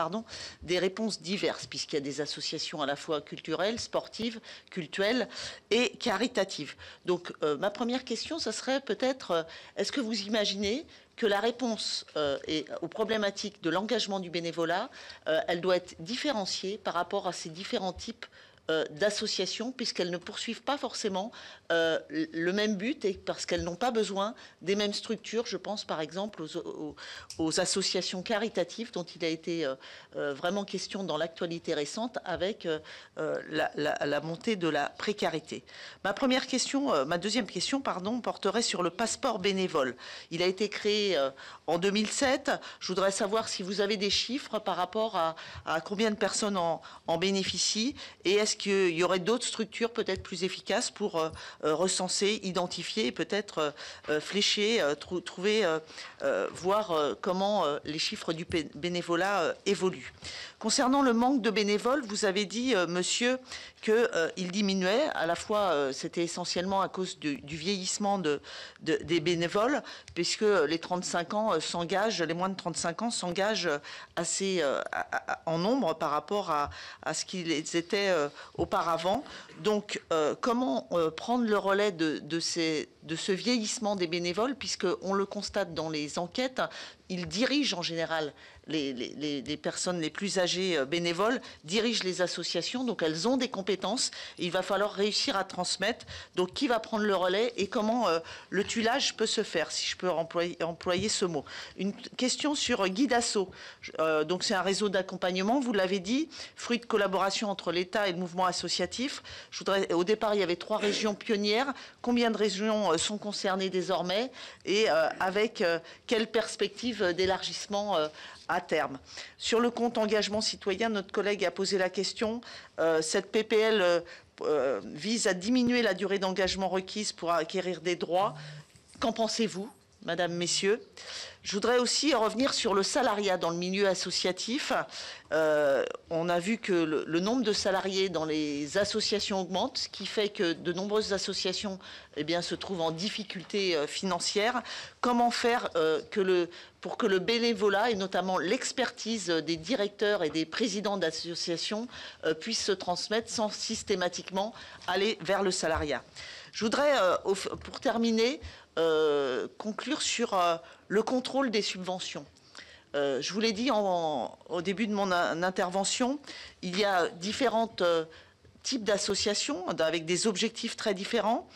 des réponses diverses, puisqu'il y a des associations à la fois culturelles, sportives, cultuelles et caritatives. Donc ma première question, ça serait peut-être, est-ce que vous imaginez que la réponse aux problématiques de l'engagement du bénévolat, elle doit être différenciée par rapport à ces différents types d'associations, puisqu'elles ne poursuivent pas forcément le même but et parce qu'elles n'ont pas besoin des mêmes structures. Je pense par exemple aux associations caritatives dont il a été vraiment question dans l'actualité récente avec la montée de la précarité. Ma deuxième question, porterait sur le passeport bénévole. Il a été créé en 2007. Je voudrais savoir si vous avez des chiffres par rapport à combien de personnes en bénéficient, et est-ce qu'il y aurait d'autres structures peut-être plus efficaces pour recenser, identifier, peut-être flécher, voir comment les chiffres du bénévolat évoluent. Concernant le manque de bénévoles, vous avez dit, monsieur, qu'il diminuait. À la fois, c'était essentiellement à cause du vieillissement des bénévoles, puisque les 35 ans s'engagent, les moins de 35 ans s'engagent assez en nombre par rapport à ce qu'ils étaient auparavant. Donc, comment prendre le relais de ce vieillissement des bénévoles, puisqu'on le constate dans les enquêtes, ils dirigent en général, les personnes les plus âgées bénévoles dirigent les associations, donc elles ont des compétences. Il va falloir réussir à transmettre. Donc qui va prendre le relais et comment le tuilage peut se faire, si je peux employer ce mot. Une question sur Guidasso. Donc c'est un réseau d'accompagnement, vous l'avez dit, fruit de collaboration entre l'État et le mouvement associatif. Au départ, il y avait 3 régions pionnières. Combien de régions sont concernées désormais et avec quelle perspective d'élargissement à terme. Sur le compte engagement citoyen, notre collègue a posé la question. Cette PPL vise à diminuer la durée d'engagement requise pour acquérir des droits. Qu'en pensez-vous, Madame, Messieurs? Je voudrais aussi revenir sur le salariat dans le milieu associatif. On a vu que le nombre de salariés dans les associations augmente, ce qui fait que de nombreuses associations se trouvent en difficulté financière. Comment faire pour que le bénévolat, et notamment l'expertise des directeurs et des présidents d'associations, puisse se transmettre sans systématiquement aller vers le salariat? Je voudrais, pour terminer, conclure sur le contrôle des subventions. Je vous l'ai dit au début de mon intervention, il y a différents types d'associations avec des objectifs très différents.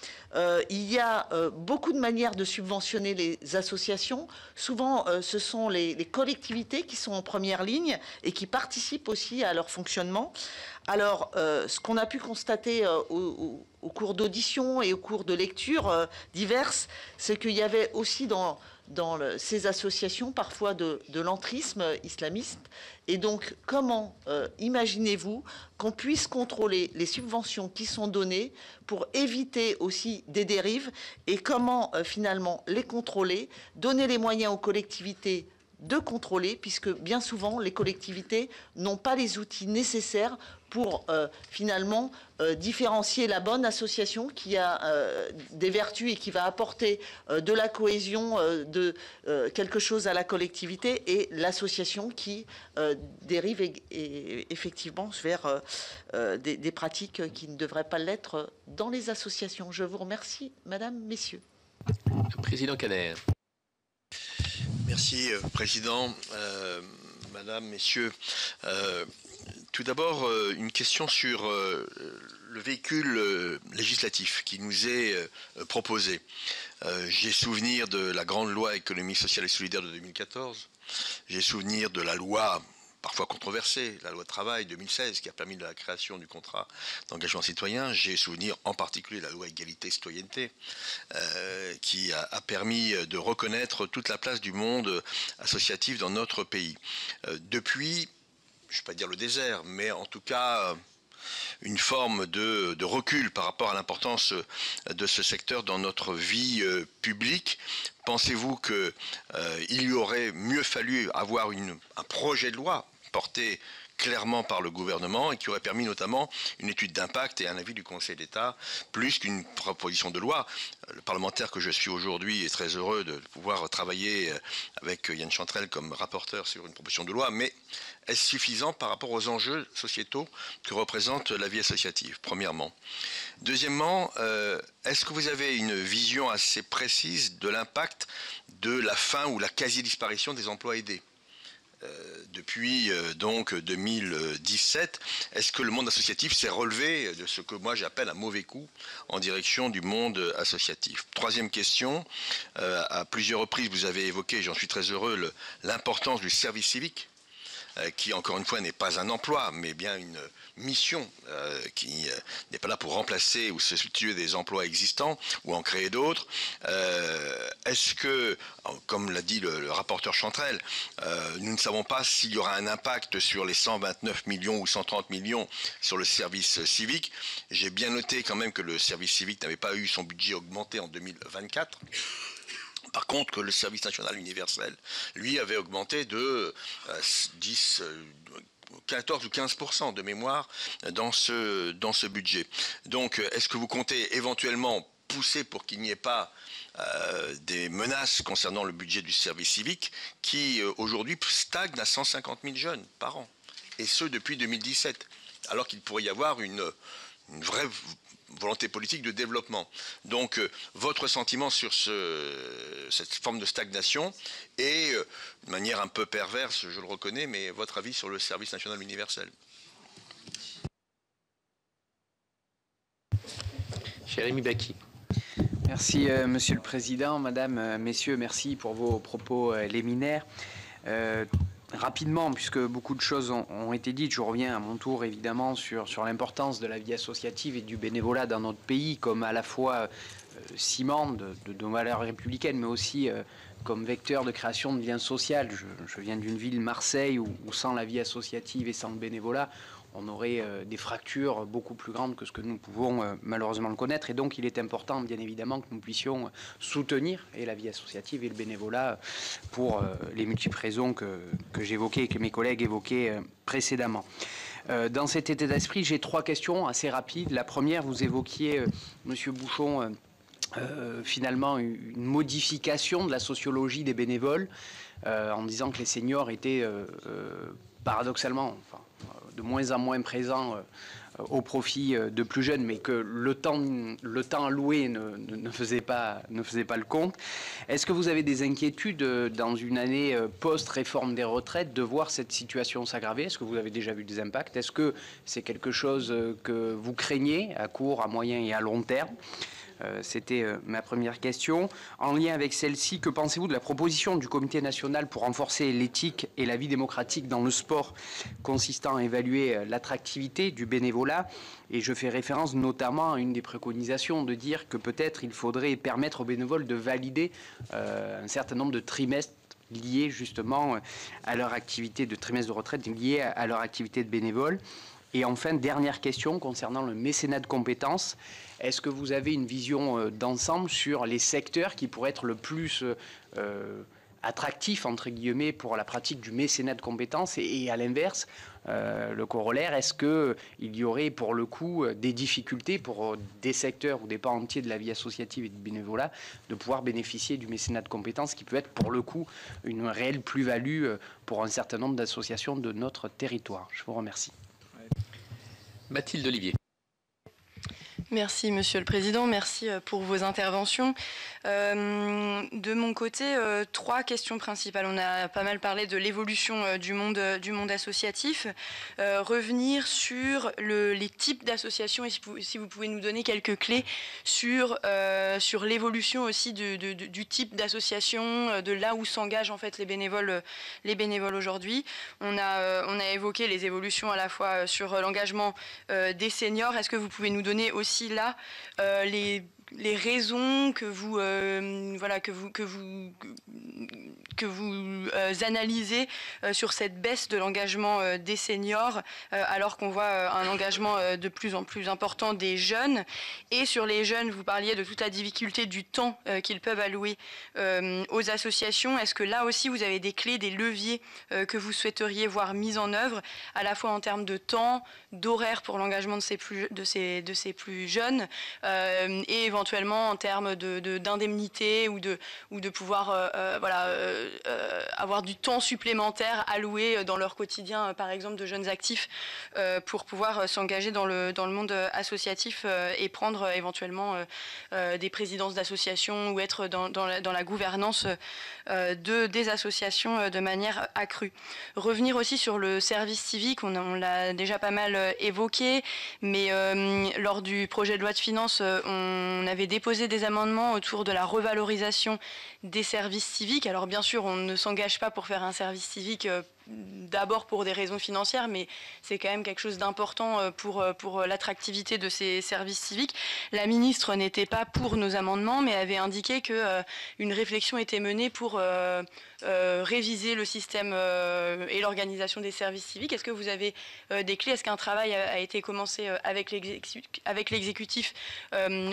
Il y a beaucoup de manières de subventionner les associations. Souvent, ce sont les collectivités qui sont en première ligne et qui participent aussi à leur fonctionnement. Alors, ce qu'on a pu constater au cours d'auditions et au cours de lectures diverses, c'est qu'il y avait aussi dans ces associations parfois de l'entrisme islamiste. Et donc, comment imaginez-vous qu'on puisse contrôler les subventions qui sont données pour éviter aussi des dérives, et comment finalement les contrôler, donner les moyens aux collectivités de contrôler, puisque bien souvent les collectivités n'ont pas les outils nécessaires pour finalement différencier la bonne association qui a des vertus et qui va apporter de la cohésion, quelque chose à la collectivité, et l'association qui dérive effectivement vers des pratiques qui ne devraient pas l'être dans les associations. Je vous remercie, Madame, Messieurs. Président Kader. Merci, Président. Madame, Messieurs, tout d'abord, une question sur le véhicule législatif qui nous est proposé. J'ai souvenir de la grande loi économie sociale et solidaire de 2014. J'ai souvenir de la loi parfois controversée, la loi travail 2016, qui a permis la création du contrat d'engagement citoyen. J'ai souvenir en particulier de la loi égalité-citoyenneté, qui a permis de reconnaître toute la place du monde associatif dans notre pays. Depuis, je ne vais pas dire le désert, mais en tout cas une forme de recul par rapport à l'importance de ce secteur dans notre vie publique. Pensez-vous qu'il y aurait mieux fallu avoir un projet de loi porté clairement par le gouvernement et qui aurait permis notamment une étude d'impact et un avis du Conseil d'État, plus qu'une proposition de loi? Le parlementaire que je suis aujourd'hui est très heureux de pouvoir travailler avec Yann Chantrel comme rapporteur sur une proposition de loi, mais est-ce suffisant par rapport aux enjeux sociétaux que représente la vie associative, premièrement? Deuxièmement, est-ce que vous avez une vision assez précise de l'impact de la fin ou la quasi-disparition des emplois aidés? depuis donc 2017. Est-ce que le monde associatif s'est relevé de ce que moi j'appelle un mauvais coup en direction du monde associatif? Troisième question, à plusieurs reprises vous avez évoqué, j'en suis très heureux, l'importance du service civique, qui encore une fois n'est pas un emploi, mais bien une mission qui n'est pas là pour remplacer ou substituer des emplois existants ou en créer d'autres. Est-ce que, comme l'a dit le rapporteur Chantrel, nous ne savons pas s'il y aura un impact sur les 129 millions ou 130 millions sur le service civique? J'ai bien noté quand même que le service civique n'avait pas eu son budget augmenté en 2024. Par contre, que le service national universel, lui, avait augmenté de 14 ou 15% de mémoire dans ce budget. Donc, est-ce que vous comptez éventuellement pousser pour qu'il n'y ait pas des menaces concernant le budget du service civique qui, aujourd'hui, stagne à 150 000 jeunes par an, et ce, depuis 2017, alors qu'il pourrait y avoir une vraie volonté politique de développement. Donc, votre sentiment sur cette forme de stagnation et, de manière un peu perverse, je le reconnais, mais votre avis sur le service national universel? Jérémy Bacchi. Merci, Monsieur le Président. Madame, Messieurs, merci pour vos propos liminaires. Rapidement, puisque beaucoup de choses ont été dites, je reviens à mon tour évidemment sur l'importance de la vie associative et du bénévolat dans notre pays comme à la fois ciment de nos valeurs républicaines, mais aussi comme vecteur de création de liens sociaux. Je viens d'une ville, Marseille, où sans la vie associative et sans le bénévolat, on aurait des fractures beaucoup plus grandes que ce que nous pouvons malheureusement le connaître. Et donc, il est important, bien évidemment, que nous puissions soutenir et la vie associative et le bénévolat pour les multiples raisons que j'évoquais et que mes collègues évoquaient précédemment. Dans cet état d'esprit, j'ai trois questions assez rapides. La première, vous évoquiez, Monsieur Bouchon, finalement une modification de la sociologie des bénévoles en disant que les seniors étaient paradoxalement de moins en moins présents au profit de plus jeunes, mais que le temps alloué ne faisait pas le compte. Est-ce que vous avez des inquiétudes dans une année post-réforme des retraites de voir cette situation s'aggraver? Est-ce que vous avez déjà vu des impacts? Est-ce que c'est quelque chose que vous craignez à court, à moyen et à long terme? C'était ma première question. En lien avec celle-ci, que pensez-vous de la proposition du Comité national pour renforcer l'éthique et la vie démocratique dans le sport, consistant à évaluer l'attractivité du bénévolat? Et je fais référence notamment à une des préconisations de dire que peut-être il faudrait permettre aux bénévoles de valider un certain nombre de trimestres liés justement à leur activité de trimestre de retraite, liés à leur activité de bénévole. Et enfin, dernière question concernant le mécénat de compétences. Est-ce que vous avez une vision d'ensemble sur les secteurs qui pourraient être le plus attractifs, entre guillemets, pour la pratique du mécénat de compétences et à l'inverse, le corollaire, est-ce qu'il y aurait pour le coup des difficultés pour des secteurs ou des pans entiers de la vie associative et du bénévolat de pouvoir bénéficier du mécénat de compétences qui peut être pour le coup une réelle plus-value pour un certain nombre d'associations de notre territoire? Je vous remercie. Mathilde Olivier. Merci Monsieur le Président, merci pour vos interventions. De mon côté, trois questions principales. On a pas mal parlé de l'évolution du monde associatif. Revenir sur les types d'associations et si vous pouvez nous donner quelques clés sur l'évolution aussi du type d'association, de là où s'engagent en fait les bénévoles aujourd'hui. On a évoqué les évolutions à la fois sur l'engagement des seniors. Est-ce que vous pouvez nous donner aussi là les raisons que vous analysez sur cette baisse de l'engagement des seniors alors qu'on voit un engagement de plus en plus important des jeunes. Et sur les jeunes, vous parliez de toute la difficulté du temps qu'ils peuvent allouer aux associations. Est-ce que là aussi vous avez des clés, des leviers que vous souhaiteriez voir mis en œuvre à la fois en termes de temps, d'horaire pour l'engagement de ces plus jeunes et éventuellement éventuellement en termes d'indemnité ou de pouvoir avoir du temps supplémentaire alloué dans leur quotidien, par exemple de jeunes actifs, pour pouvoir s'engager dans le monde associatif et prendre éventuellement des présidences d'associations ou être dans la gouvernance des associations de manière accrue. Revenir aussi sur le service civique, on l'a déjà pas mal évoqué, mais lors du projet de loi de finances, on avait déposé des amendements autour de la revalorisation des services civiques. Alors bien sûr, on ne s'engage pas pour faire un service civique d'abord pour des raisons financières, mais c'est quand même quelque chose d'important pour l'attractivité de ces services civiques. La ministre n'était pas pour nos amendements, mais avait indiqué qu'une réflexion était menée pour réviser le système et l'organisation des services civiques. Est-ce que vous avez des clés? Est-ce qu'un travail a été commencé avec l'exécutif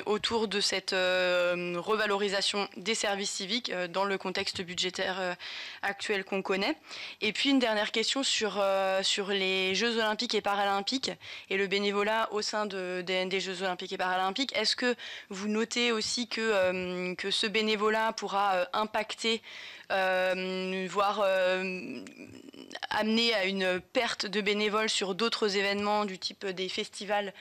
autour de cette revalorisation des services civiques dans le contexte budgétaire actuel qu'on connaît? Et puis une dernière question sur les Jeux Olympiques et Paralympiques et le bénévolat au sein des Jeux Olympiques et Paralympiques. Est-ce que vous notez aussi que ce bénévolat pourra impacter, voire amener à une perte de bénévoles sur d'autres événements du type des festivals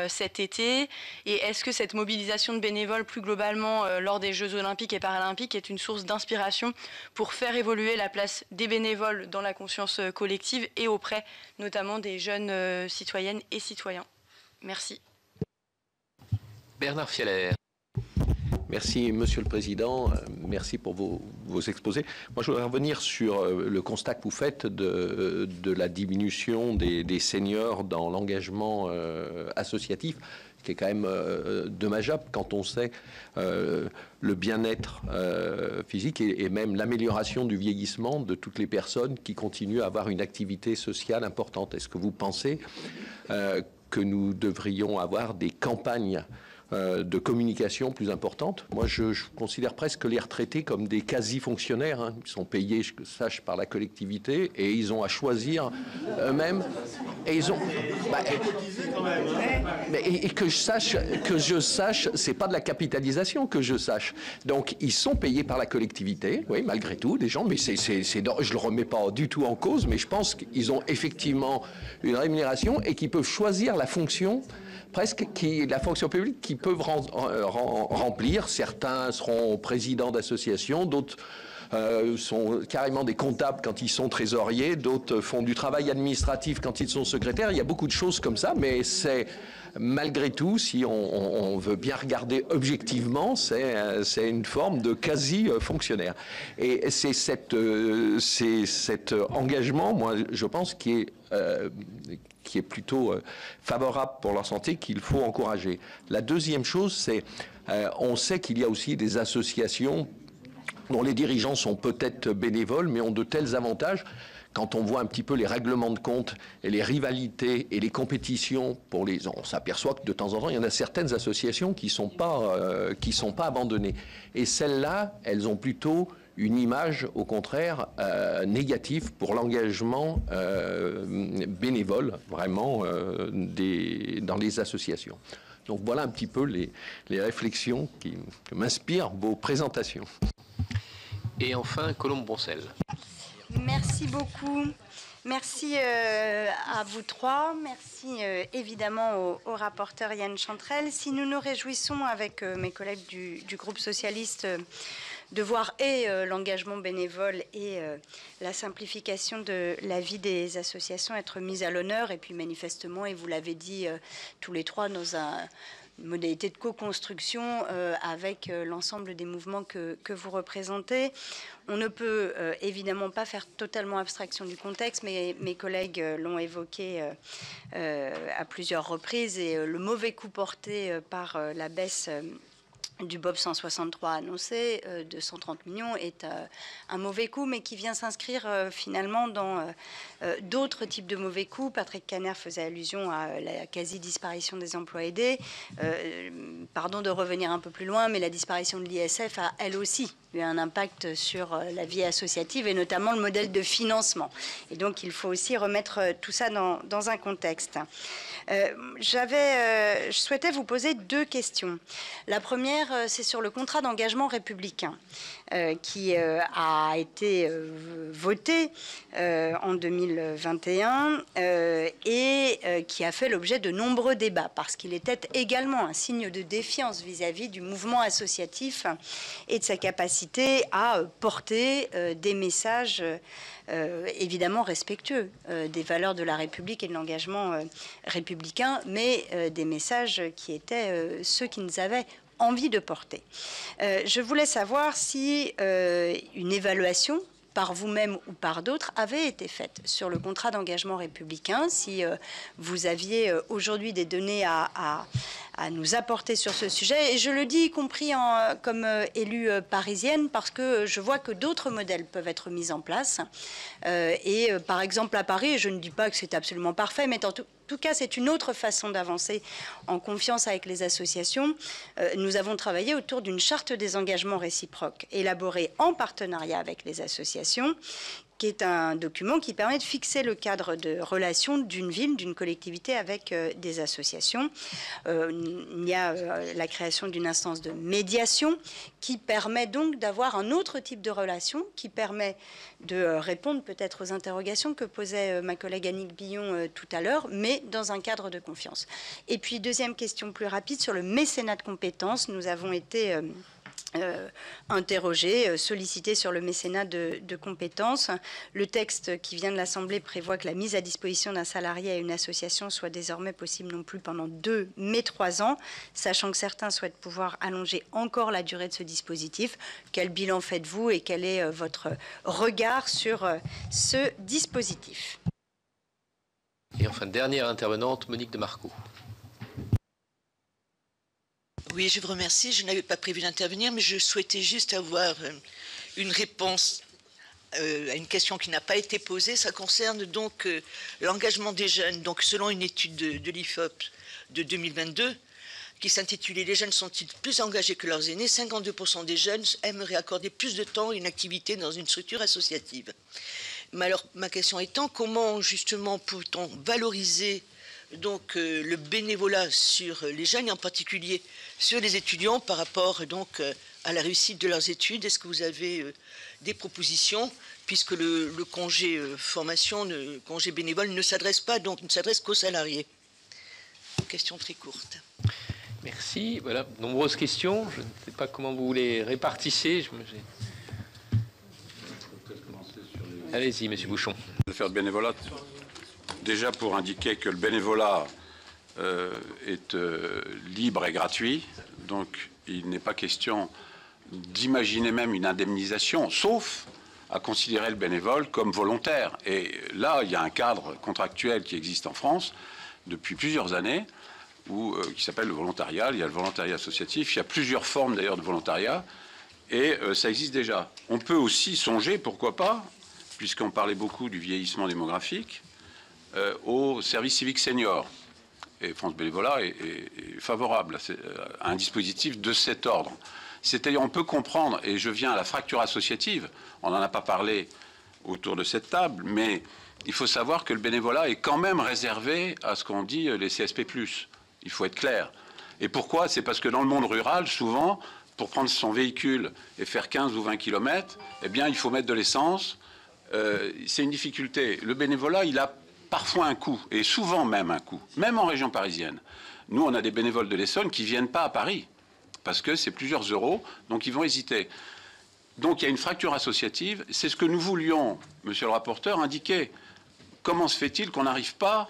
cet été? Et est-ce que cette mobilisation de bénévoles plus globalement lors des Jeux Olympiques et Paralympiques est une source d'inspiration pour faire évoluer la place des bénévoles dans la conscience collective et auprès notamment des jeunes citoyennes et citoyens? Merci. Bernard Fialaire. Merci Monsieur le Président, merci pour vos exposés. Moi je voudrais revenir sur le constat que vous faites de la diminution des seniors dans l'engagement associatif, qui est quand même dommageable quand on sait le bien-être physique et même l'amélioration du vieillissement de toutes les personnes qui continuent à avoir une activité sociale importante. Est-ce que vous pensez que nous devrions avoir des campagnes de communication plus importante? Moi, je considère presque les retraités comme des quasi-fonctionnaires. Hein. Ils sont payés, je sache, par la collectivité et ils ont à choisir eux-mêmes. Et ils ont... et que je sache, c'est pas de la capitalisation que je sache. Donc, ils sont payés par la collectivité, oui, malgré tout, des gens, mais je le remets pas du tout en cause, mais je pense qu'ils ont effectivement une rémunération et qu'ils peuvent choisir la fonction presque la fonction publique qu'ils peuvent remplir. Certains seront présidents d'associations, d'autres sont carrément des comptables quand ils sont trésoriers, d'autres font du travail administratif quand ils sont secrétaires. Il y a beaucoup de choses comme ça, mais c'est malgré tout, si on veut bien regarder objectivement, c'est une forme de quasi-fonctionnaire. Et c'est cet engagement, moi, je pense, qui est plutôt favorable pour leur santé, qu'il faut encourager. La deuxième chose, c'est on sait qu'il y a aussi des associations dont les dirigeants sont peut-être bénévoles, mais ont de tels avantages. Quand on voit un petit peu les règlements de compte et les rivalités et les compétitions, on s'aperçoit que de temps en temps, il y en a certaines associations qui sont pas abandonnées. Et celles-là, elles ont plutôt une image, au contraire, négative pour l'engagement bénévole, vraiment, dans les associations. Donc voilà un petit peu les réflexions que m'inspirent vos présentations. Et enfin, Colombe Boncel. Merci beaucoup. Merci à vous trois. Merci évidemment au rapporteur Yan Chantrel. Si nous nous réjouissons avec mes collègues du groupe socialiste de voir l'engagement bénévole et la simplification de la vie des associations être mise à l'honneur, et puis manifestement, et vous l'avez dit tous les trois, une modalité de co-construction avec l'ensemble des mouvements que vous représentez. On ne peut évidemment pas faire totalement abstraction du contexte, mais mes collègues l'ont évoqué à plusieurs reprises, et le mauvais coup porté par la baisse du BOP 163 annoncé de 130 millions est un mauvais coup, mais qui vient s'inscrire finalement dans d'autres types de mauvais coups. Patrick Caner faisait allusion à la quasi-disparition des emplois aidés. Pardon de revenir un peu plus loin, mais la disparition de l'ISF a elle aussi eu un impact sur la vie associative et notamment le modèle de financement. Et donc il faut aussi remettre tout ça dans un contexte. Je souhaitais vous poser deux questions. La première, c'est sur le contrat d'engagement républicain qui a été voté en 2021 et qui a fait l'objet de nombreux débats parce qu'il était également un signe de défiance vis-à-vis du mouvement associatif et de sa capacité à porter des messages évidemment respectueux des valeurs de la République et de l'engagement républicain, mais des messages qui étaient ceux qui nous avaient envie de porter. Je voulais savoir si une évaluation par vous-même ou par d'autres avait été faite sur le contrat d'engagement républicain, si vous aviez aujourd'hui des données à nous apporter sur ce sujet. Et je le dis y compris comme élue parisienne parce que je vois que d'autres modèles peuvent être mis en place. Et par exemple à Paris, je ne dis pas que c'est absolument parfait, mais en tout cas, c'est une autre façon d'avancer en confiance avec les associations. Nous avons travaillé autour d'une charte des engagements réciproques élaborée en partenariat avec les associations, qui est un document qui permet de fixer le cadre de relation d'une ville, d'une collectivité avec des associations. Il y a la création d'une instance de médiation qui permet donc d'avoir un autre type de relation, qui permet de répondre peut-être aux interrogations que posait ma collègue Annick Billon tout à l'heure, mais dans un cadre de confiance. Et puis, deuxième question plus rapide, sur le mécénat de compétences, nous avons été interrogé, sollicité sur le mécénat de compétences. Le texte qui vient de l'Assemblée prévoit que la mise à disposition d'un salarié à une association soit désormais possible non plus pendant 2 mais 3 ans, sachant que certains souhaitent pouvoir allonger encore la durée de ce dispositif. Quel bilan faites-vous et quel est votre regard sur ce dispositif? Et enfin, dernière intervenante, Monique de Marco. Oui, je vous remercie. Je n'avais pas prévu d'intervenir, mais je souhaitais juste avoir une réponse à une question qui n'a pas été posée. Ça concerne donc l'engagement des jeunes. Donc, selon une étude de l'IFOP de 2022, qui s'intitulait « Les jeunes sont-ils plus engagés que leurs aînés ?» 52% des jeunes aimeraient accorder plus de temps à une activité dans une structure associative. Mais alors, ma question étant, comment justement peut-on valoriser donc le bénévolat sur les jeunes, et en particulier sur les étudiants par rapport donc à la réussite de leurs études? Est-ce que vous avez des propositions, puisque le congé formation, le congé bénévole ne s'adresse pas, donc ne s'adresse qu'aux salariés? Question très courte. Merci. Voilà, nombreuses questions. Je ne sais pas comment vous les répartissez. Allez-y, Monsieur Bouchon. De faire le bénévolat. Déjà pour indiquer que le bénévolat est libre et gratuit, donc il n'est pas question d'imaginer même une indemnisation, sauf à considérer le bénévole comme volontaire. Et là, il y a un cadre contractuel qui existe en France depuis plusieurs années, qui s'appelle le volontariat. Il y a le volontariat associatif, il y a plusieurs formes d'ailleurs de volontariat, et ça existe déjà. On peut aussi songer, pourquoi pas, puisqu'on parlait beaucoup du vieillissement démographique, au service civique senior. Et France Bénévolat est favorable à un dispositif de cet ordre. C'est-à-dire, on peut comprendre, et je viens à la fracture associative, on n'en a pas parlé autour de cette table, mais il faut savoir que le bénévolat est quand même réservé à ce qu'on dit les CSP+. Il faut être clair. Et pourquoi? C'est parce que dans le monde rural, souvent, pour prendre son véhicule et faire 15 ou 20 km, eh bien, il faut mettre de l'essence. C'est une difficulté. Le bénévolat, il a parfois un coût, et souvent même un coût, même en région parisienne. Nous, on a des bénévoles de l'Essonne qui ne viennent pas à Paris, parce que c'est plusieurs euros, donc ils vont hésiter. Donc il y a une fracture associative, c'est ce que nous voulions, monsieur le rapporteur, indiquer. Comment se fait-il qu'on n'arrive pas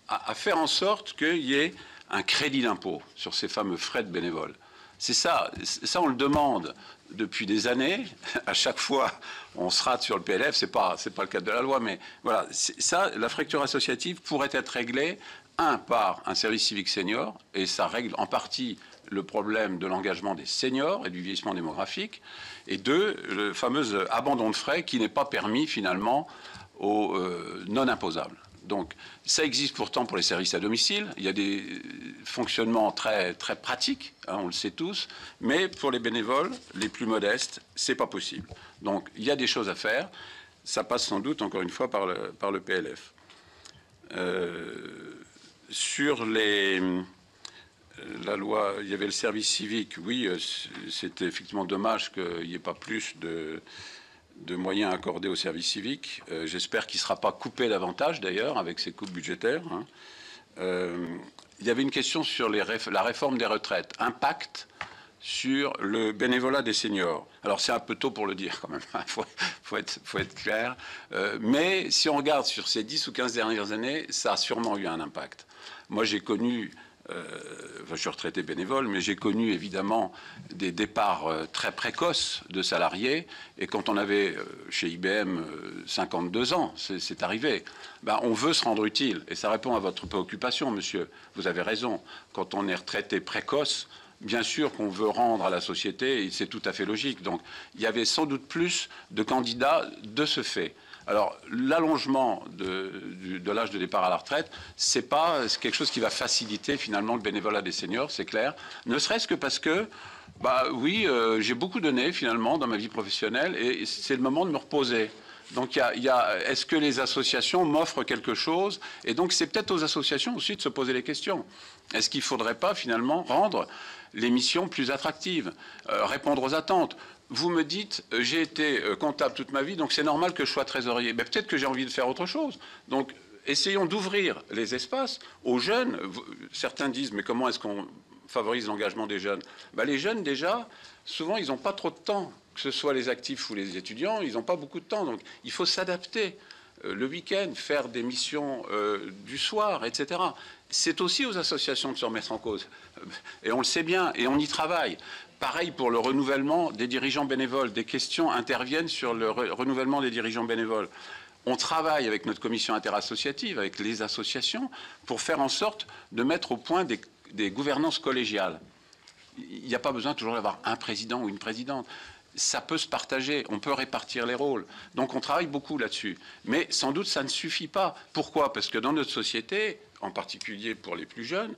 à faire en sorte qu'il y ait un crédit d'impôt sur ces fameux frais de bénévoles? C'est ça, on le demande depuis des années. À chaque fois, on se rate sur le PLF. C'est pas le cadre de la loi, mais voilà. Ça, la fracture associative pourrait être réglée un, par un service civique senior, et ça règle en partie le problème de l'engagement des seniors et du vieillissement démographique, et deux, le fameux abandon de frais qui n'est pas permis finalement aux non imposables. Donc ça existe pourtant pour les services à domicile, il y a des fonctionnements très, très pratiques, hein, on le sait tous, mais pour les bénévoles, les plus modestes, c'est pas possible. Donc il y a des choses à faire, ça passe sans doute encore une fois par le PLF. Sur la loi, il y avait le service civique, oui, c'était effectivement dommage qu'il n'y ait pas plus de moyens accordés au service civique. J'espère qu'il ne sera pas coupé davantage, d'ailleurs, avec ces coupes budgétaires. Hein. Il y avait une question sur la réforme des retraites. Impact sur le bénévolat des seniors. Alors, c'est un peu tôt pour le dire, quand même. faut être clair. Mais si on regarde sur ces 10 ou 15 dernières années, ça a sûrement eu un impact. Moi, j'ai connu... je suis retraité bénévole, mais j'ai connu évidemment des départs très précoces de salariés. Et quand on avait chez IBM 52 ans, c'est arrivé. Ben, on veut se rendre utile. Et ça répond à votre préoccupation, monsieur. Vous avez raison. Quand on est retraité précoce, bien sûr qu'on veut rendre à la société, et c'est tout à fait logique. Donc il y avait sans doute plus de candidats de ce fait. Alors, l'allongement de l'âge de départ à la retraite, c'est quelque chose qui va faciliter finalement le bénévolat des seniors, c'est clair. Ne serait-ce que parce que, bah oui, j'ai beaucoup donné finalement dans ma vie professionnelle et c'est le moment de me reposer. Donc, est-ce que les associations m'offrent quelque chose? Et donc, c'est peut-être aux associations aussi de se poser les questions. Est-ce qu'il ne faudrait pas finalement rendre les missions plus attractives, répondre aux attentes? Vous me dites, j'ai été comptable toute ma vie, donc c'est normal que je sois trésorier. Ben, peut-être que j'ai envie de faire autre chose. Donc, essayons d'ouvrir les espaces aux jeunes. Certains disent, mais comment est-ce qu'on favorise l'engagement des jeunes? Ben, les jeunes, déjà, souvent, ils n'ont pas trop de temps. Que ce soit les actifs ou les étudiants, ils n'ont pas beaucoup de temps. Donc, il faut s'adapter. Le week-end, faire des missions du soir, etc. C'est aussi aux associations de se remettre en cause. Et on le sait bien, et on y travaille. Pareil pour le renouvellement des dirigeants bénévoles. Des questions interviennent sur le renouvellement des dirigeants bénévoles. On travaille avec notre commission interassociative, avec les associations, pour faire en sorte de mettre au point des gouvernances collégiales. Il n'y a pas besoin toujours d'avoir un président ou une présidente. Ça peut se partager, on peut répartir les rôles. Donc on travaille beaucoup là-dessus. Mais sans doute, ça ne suffit pas. Pourquoi? Parce que dans notre société, en particulier pour les plus jeunes,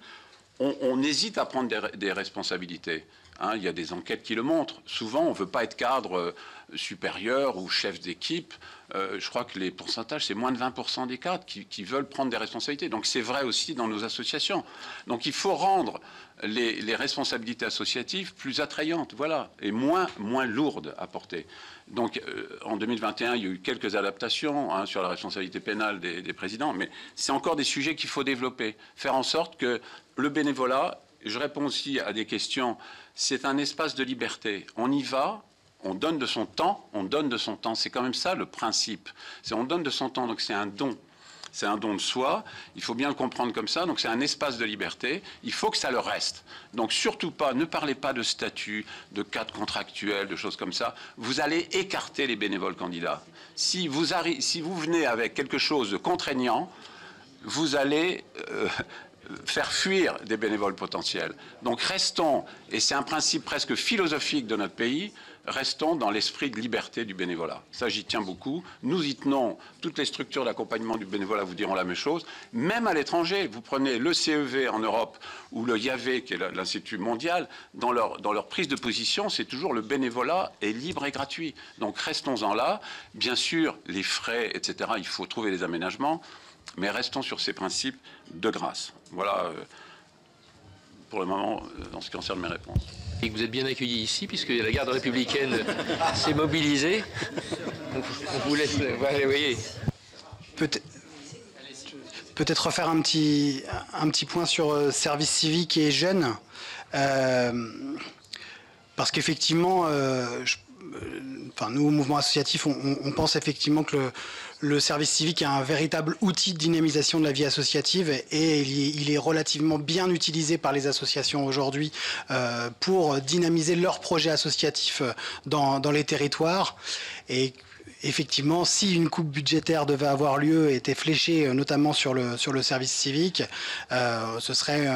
on hésite à prendre des responsabilités. Hein, il y a des enquêtes qui le montrent. Souvent, on ne veut pas être cadre supérieur ou chef d'équipe. Je crois que les pourcentages, c'est moins de 20% des cadres qui veulent prendre des responsabilités. Donc c'est vrai aussi dans nos associations. Donc il faut rendre les responsabilités associatives plus attrayantes, voilà, et moins lourdes à porter. Donc en 2021, il y a eu quelques adaptations hein, sur la responsabilité pénale des présidents, mais c'est encore des sujets qu'il faut développer. Faire en sorte que le bénévolat, je réponds aussi à des questions, c'est un espace de liberté. On y va, on donne de son temps, c'est quand même ça le principe. On donne de son temps, donc c'est un don. C'est un don de soi, il faut bien le comprendre comme ça, donc c'est un espace de liberté, il faut que ça le reste. Donc surtout pas, ne parlez pas de statut, de cadre contractuel, de choses comme ça, vous allez écarter les bénévoles candidats. Si vous venez avec quelque chose de contraignant, vous allez faire fuir des bénévoles potentiels. Donc restons, et c'est un principe presque philosophique de notre pays, restons dans l'esprit de liberté du bénévolat. Ça, j'y tiens beaucoup. Nous y tenons. Toutes les structures d'accompagnement du bénévolat vous diront la même chose. Même à l'étranger, vous prenez le CEV en Europe ou le IAV, qui est l'Institut mondial, dans leur prise de position, c'est toujours le bénévolat est libre et gratuit. Donc restons-en là. Bien sûr, les frais, etc., il faut trouver des aménagements, mais restons sur ces principes de grâce. Voilà, pour le moment, en ce qui concerne mes réponses. Et que vous êtes bien accueillis ici, puisque la garde républicaine s'est mobilisée. On vous laisse... Voilà, vous voyez. Peut-être refaire un petit point sur service civique et jeunes. Parce qu'effectivement, nous, au mouvement associatif, on pense effectivement que le service civique est un véritable outil de dynamisation de la vie associative et il est relativement bien utilisé par les associations aujourd'hui pour dynamiser leurs projets associatifs dans les territoires. Et effectivement, si une coupe budgétaire devait avoir lieu et était fléchée notamment sur le service civique, ce serait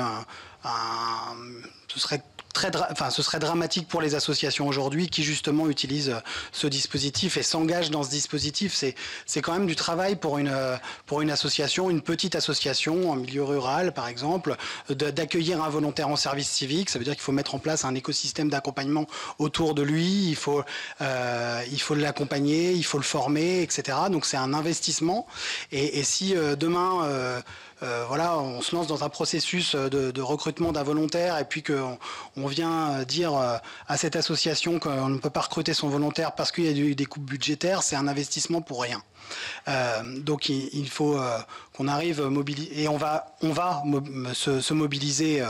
ce serait dramatique pour les associations aujourd'hui qui justement utilisent ce dispositif et s'engagent dans ce dispositif. C'est quand même du travail pour une association, une petite association en milieu rural par exemple, d'accueillir un volontaire en service civique. Ça veut dire qu'il faut mettre en place un écosystème d'accompagnement autour de lui, il faut l'accompagner, il faut le former, etc. Donc c'est un investissement. Et si demain... voilà, on se lance dans un processus de recrutement d'un volontaire et puis qu'on vient dire à cette association qu'on ne peut pas recruter son volontaire parce qu'il y a eu des coupes budgétaires, c'est un investissement pour rien. Donc il faut qu'on arrive à mobiliser, et on va se mobiliser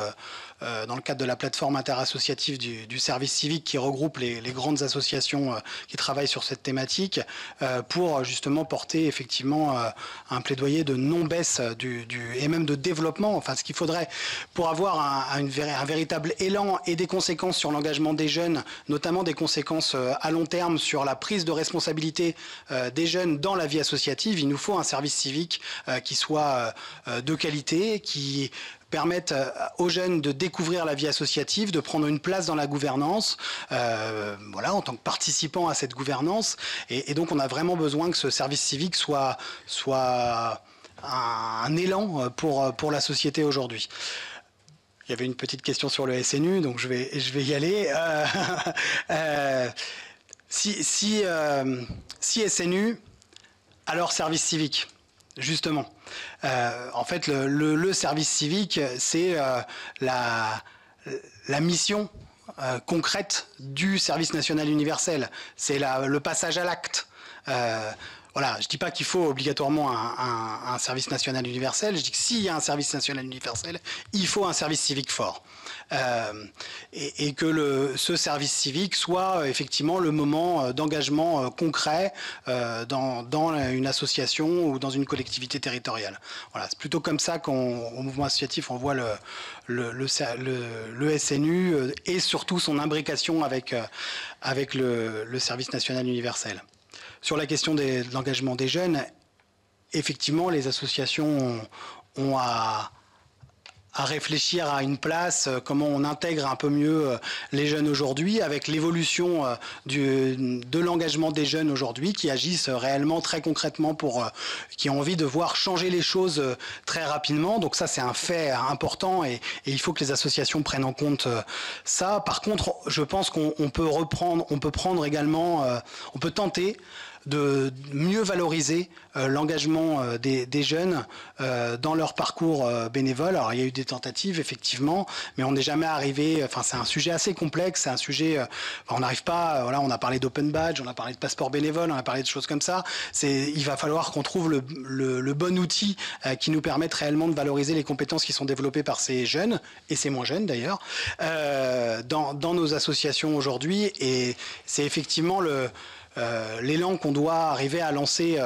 dans le cadre de la plateforme interassociative du service civique qui regroupe les grandes associations qui travaillent sur cette thématique pour justement porter effectivement un plaidoyer de non-baisse et même de développement. Enfin, ce qu'il faudrait pour avoir un véritable élan et des conséquences sur l'engagement des jeunes, notamment des conséquences à long terme sur la prise de responsabilité des jeunes dans la vie associative, il nous faut un service civique qui soit de qualité, qui permettre aux jeunes de découvrir la vie associative, de prendre une place dans la gouvernance, voilà, en tant que participant à cette gouvernance. Et donc, on a vraiment besoin que ce service civique soit un élan pour la société aujourd'hui. Il y avait une petite question sur le SNU, donc je vais y aller. Si SNU, alors service civique. Justement, en fait, le service civique, c'est la mission concrète du service national universel. C'est le passage à l'acte. Voilà, je ne dis pas qu'il faut obligatoirement un service national universel. Je dis que s'il y a un service national universel, il faut un service civique fort. Et que ce service civique soit effectivement le moment d'engagement concret dans une association ou dans une collectivité territoriale. Voilà, c'est plutôt comme ça qu'au mouvement associatif, on voit le SNU et surtout son imbrication avec le service national universel. Sur la question de l'engagement des jeunes, effectivement, les associations ont à réfléchir à une place, comment on intègre un peu mieux les jeunes aujourd'hui, avec l'évolution de l'engagement des jeunes aujourd'hui, qui agissent réellement très concrètement qui ont envie de voir changer les choses très rapidement. Donc ça, c'est un fait important et il faut que les associations prennent en compte ça. Par contre, je pense qu'on peut prendre également, on peut tenter de mieux valoriser l'engagement des jeunes dans leur parcours bénévole. Alors il y a eu des tentatives effectivement, mais on n'est jamais arrivé, enfin c'est un sujet assez complexe, c'est un sujet, on n'arrive pas, voilà, on a parlé d'open badge, on a parlé de passeport bénévole, on a parlé de choses comme ça, il va falloir qu'on trouve le bon outil qui nous permette réellement de valoriser les compétences qui sont développées par ces jeunes, et ces moins jeunes d'ailleurs, dans nos associations aujourd'hui, et c'est effectivement l'élan qu'on doit arriver à lancer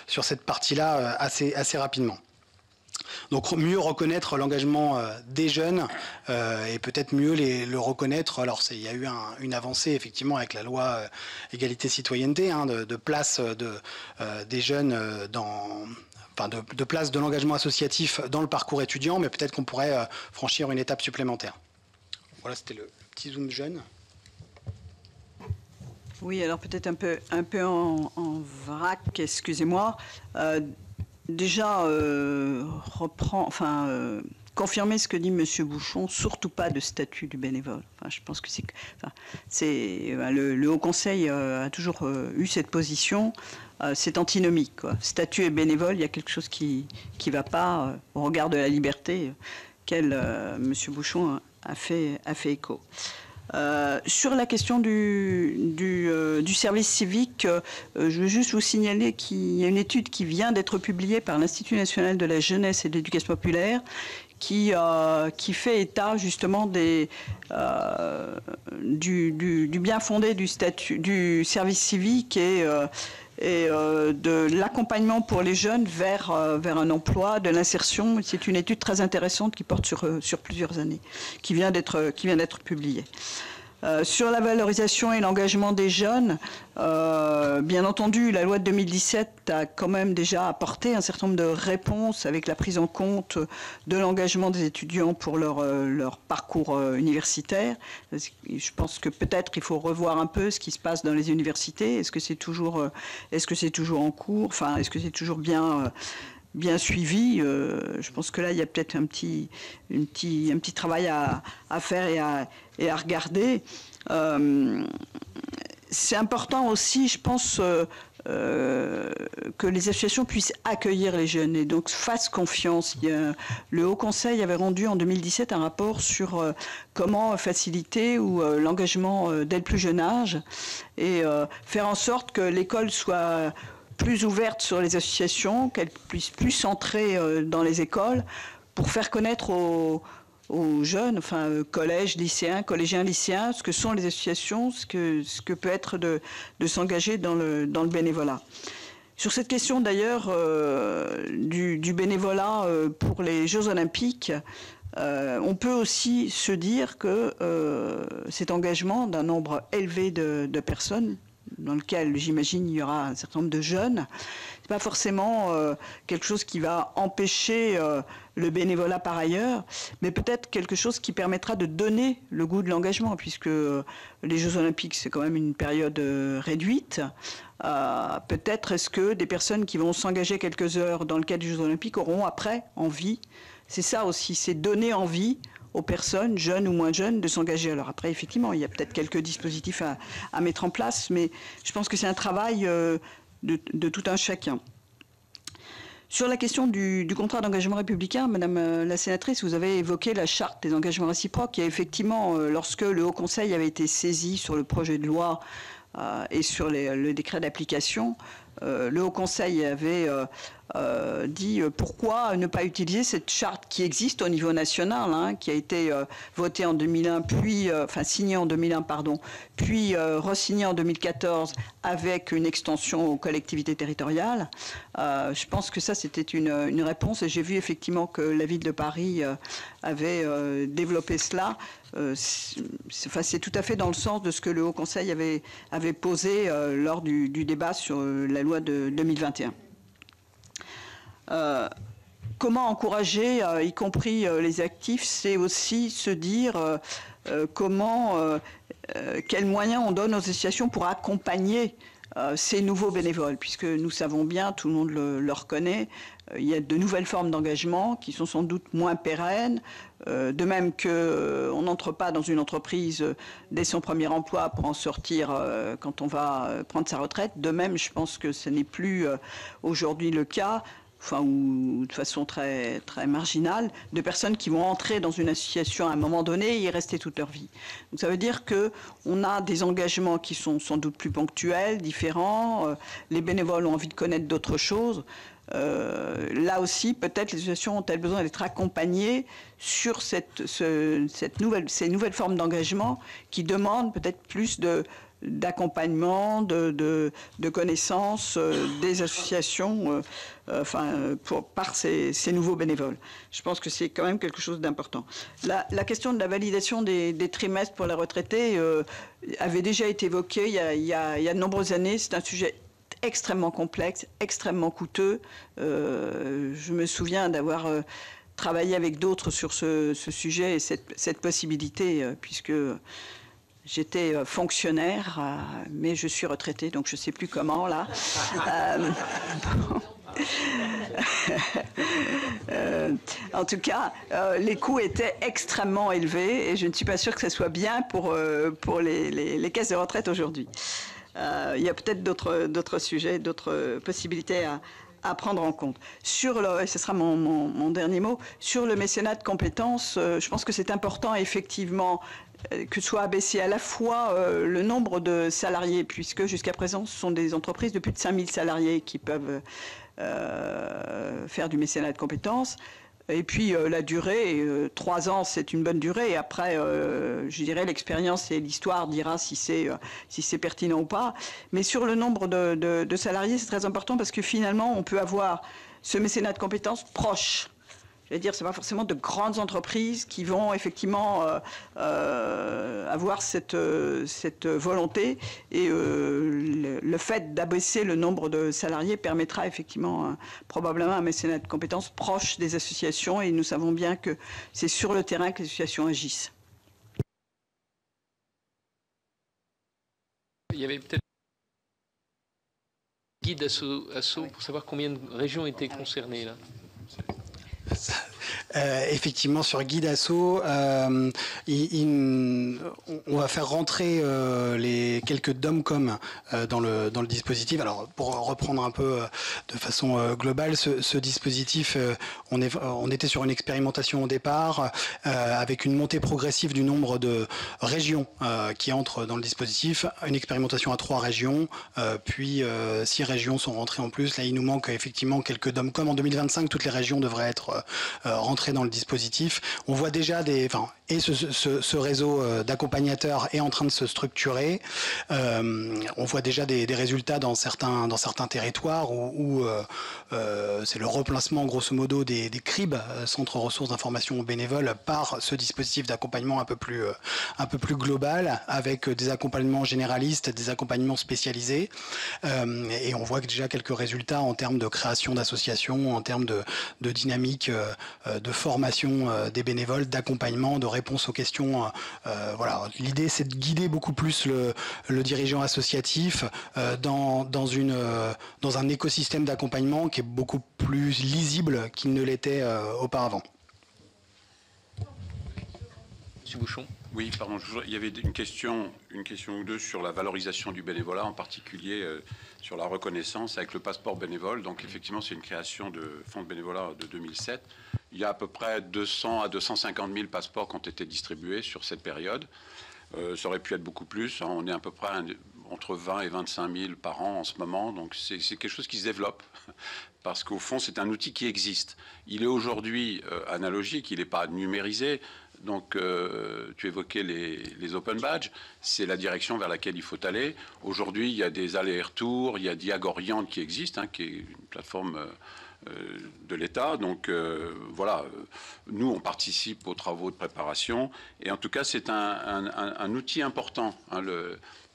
sur cette partie-là assez rapidement. Donc mieux reconnaître l'engagement des jeunes et peut-être mieux le reconnaître. Alors il y a eu une avancée effectivement avec la loi égalité-citoyenneté, de place des jeunes de place de l'engagement associatif dans le parcours étudiant, mais peut-être qu'on pourrait franchir une étape supplémentaire. Voilà, c'était le petit zoom jeune. Oui, alors peut-être un peu en vrac, excusez-moi. Déjà, confirmer ce que dit M. Bouchon, surtout pas de statut du bénévole. Enfin, je pense que le Haut Conseil a toujours eu cette position. C'est antinomique, quoi. Statut et bénévole, il y a quelque chose qui va pas au regard de la liberté qu'elle, M. Bouchon a fait écho. Sur la question du service civique, je veux juste vous signaler qu'il y a une étude qui vient d'être publiée par l'Institut national de la jeunesse et de l'éducation populaire qui fait état justement du bien fondé du statut du service civique et de l'accompagnement pour les jeunes vers un emploi, de l'insertion. C'est une étude très intéressante qui porte sur plusieurs années, qui vient d'être publiée. Sur la valorisation et l'engagement des jeunes, bien entendu, la loi de 2017 a quand même déjà apporté un certain nombre de réponses avec la prise en compte de l'engagement des étudiants pour leur parcours universitaire. Je pense que peut-être il faut revoir un peu ce qui se passe dans les universités. Est-ce que c'est toujours en cours? Enfin, est-ce que c'est toujours bien suivi? Je pense que là, il y a peut-être un petit travail à faire et à regarder. C'est important aussi, je pense, que les associations puissent accueillir les jeunes et donc fassent confiance. Le Haut Conseil avait rendu en 2017 un rapport sur comment faciliter l'engagement dès le plus jeune âge et faire en sorte que l'école soit plus ouverte sur les associations, qu'elles puissent plus entrer dans les écoles pour faire connaître aux jeunes, enfin collèges, lycéens, collégiens, lycéens, ce que sont les associations, ce que peut être de s'engager dans le bénévolat. Sur cette question d'ailleurs du bénévolat pour les Jeux Olympiques, on peut aussi se dire que cet engagement d'un nombre élevé de personnes, dans lequel, j'imagine, il y aura un certain nombre de jeunes, c'est pas forcément quelque chose qui va empêcher le bénévolat par ailleurs, mais peut-être quelque chose qui permettra de donner le goût de l'engagement, puisque les Jeux Olympiques, c'est quand même une période réduite. Peut-être est-ce que des personnes qui vont s'engager quelques heures dans le cadre des Jeux Olympiques auront après envie, c'est ça aussi, c'est donner envie aux personnes, jeunes ou moins jeunes, de s'engager. Alors après, effectivement, il y a peut-être quelques dispositifs à mettre en place, mais je pense que c'est un travail de tout un chacun. Sur la question du contrat d'engagement républicain, Madame la sénatrice, vous avez évoqué la charte des engagements réciproques. Et effectivement, lorsque le Haut Conseil avait été saisi sur le projet de loi et sur le décret d'application, le Haut Conseil avait dit pourquoi ne pas utiliser cette charte qui existe au niveau national, qui a été votée en 2001, puis signée en 2001, pardon, puis re-signée en 2014 avec une extension aux collectivités territoriales. Je pense que ça, c'était une réponse, et j'ai vu effectivement que la ville de Paris avait développé cela. C'est tout à fait dans le sens de ce que le Haut Conseil avait posé lors du débat sur la loi de 2021. Comment encourager, y compris les actifs, c'est aussi se dire quels moyens on donne aux associations pour accompagner ces nouveaux bénévoles, puisque nous savons bien, tout le monde le reconnaît, il y a de nouvelles formes d'engagement qui sont sans doute moins pérennes, de même qu'on n'entre pas dans une entreprise dès son premier emploi pour en sortir quand on va prendre sa retraite. De même, je pense que ce n'est plus aujourd'hui le cas, ou de façon très, très marginale, de personnes qui vont entrer dans une association à un moment donné et y rester toute leur vie. Donc ça veut dire qu'on a des engagements qui sont sans doute plus ponctuels, différents, les bénévoles ont envie de connaître d'autres choses. Là aussi, peut-être les associations ont-elles besoin d'être accompagnées sur ces nouvelles formes d'engagement qui demandent peut-être plus d'accompagnement, de connaissances des associations par ces nouveaux bénévoles. Je pense que c'est quand même quelque chose d'important. La question de la validation des trimestres pour les retraités avait déjà été évoquée il y a de nombreuses années. C'est un sujet extrêmement complexe, extrêmement coûteux. Je me souviens d'avoir travaillé avec d'autres sur ce sujet et cette possibilité, puisque j'étais fonctionnaire, mais je suis retraitée, donc je ne sais plus comment, là. En tout cas, les coûts étaient extrêmement élevés et je ne suis pas sûre que ce soit bien pour les caisses de retraite aujourd'hui. Il y a peut-être d'autres sujets, d'autres possibilités à prendre en compte. Et ce sera mon dernier mot, sur le mécénat de compétences, je pense que c'est important effectivement que soit abaissé à la fois le nombre de salariés, puisque jusqu'à présent ce sont des entreprises de plus de 5000 salariés qui peuvent faire du mécénat de compétences. Et puis la durée, 3 ans c'est une bonne durée, et après je dirais l'expérience et l'histoire dira si c'est pertinent ou pas. Mais sur le nombre de salariés, c'est très important parce que finalement on peut avoir ce mécénat de compétences proche j'allais dire, c'est pas forcément de grandes entreprises qui vont effectivement avoir cette volonté, et le fait d'abaisser le nombre de salariés permettra effectivement probablement un mécénat de compétences proche des associations, et nous savons bien que c'est sur le terrain que les associations agissent. Il y avait peut-être guide ASSO pour savoir combien de régions étaient concernées là. Effectivement, sur Guide Asso, on va faire rentrer les quelques DOMCOM dans le dispositif. Alors, pour reprendre un peu de façon globale, ce dispositif, on était sur une expérimentation au départ, avec une montée progressive du nombre de régions qui entrent dans le dispositif. Une expérimentation à 3 régions, puis 6 régions sont rentrées en plus. Là, il nous manque effectivement quelques DOMCOM. En 2025, toutes les régions devraient être rentrées dans le dispositif. On voit déjà ce réseau d'accompagnateurs est en train de se structurer. On voit déjà des résultats dans certains territoires où c'est le remplacement grosso modo des CRIB, Centres Ressources d'Information aux Bénévoles, par ce dispositif d'accompagnement un peu plus global, avec des accompagnements généralistes, des accompagnements spécialisés. Et on voit déjà quelques résultats en termes de création d'associations, en termes de dynamique de formation des bénévoles, d'accompagnement, de réponse aux questions. Voilà. L'idée, c'est de guider beaucoup plus le dirigeant associatif dans un écosystème d'accompagnement qui est beaucoup plus lisible qu'il ne l'était auparavant. Monsieur Bouchon. Oui, pardon, il y avait une question ou deux sur la valorisation du bénévolat, en particulier sur la reconnaissance avec le passeport bénévole. Donc effectivement, c'est une création de fonds de bénévolat de 2007. Il y a à peu près 200 à 250 000 passeports qui ont été distribués sur cette période. Ça aurait pu être beaucoup plus. On est à peu près entre 20 et 25 000 par an en ce moment. Donc c'est quelque chose qui se développe parce qu'au fond, c'est un outil qui existe. Il est aujourd'hui analogique, il n'est pas numérisé. Donc, tu évoquais les open badges, c'est la direction vers laquelle il faut aller. Aujourd'hui, il y a des allers-retours, il y a Diagoriant qui existe, qui est une plateforme de l'État. Donc, voilà, nous, on participe aux travaux de préparation. Et en tout cas, c'est un outil important,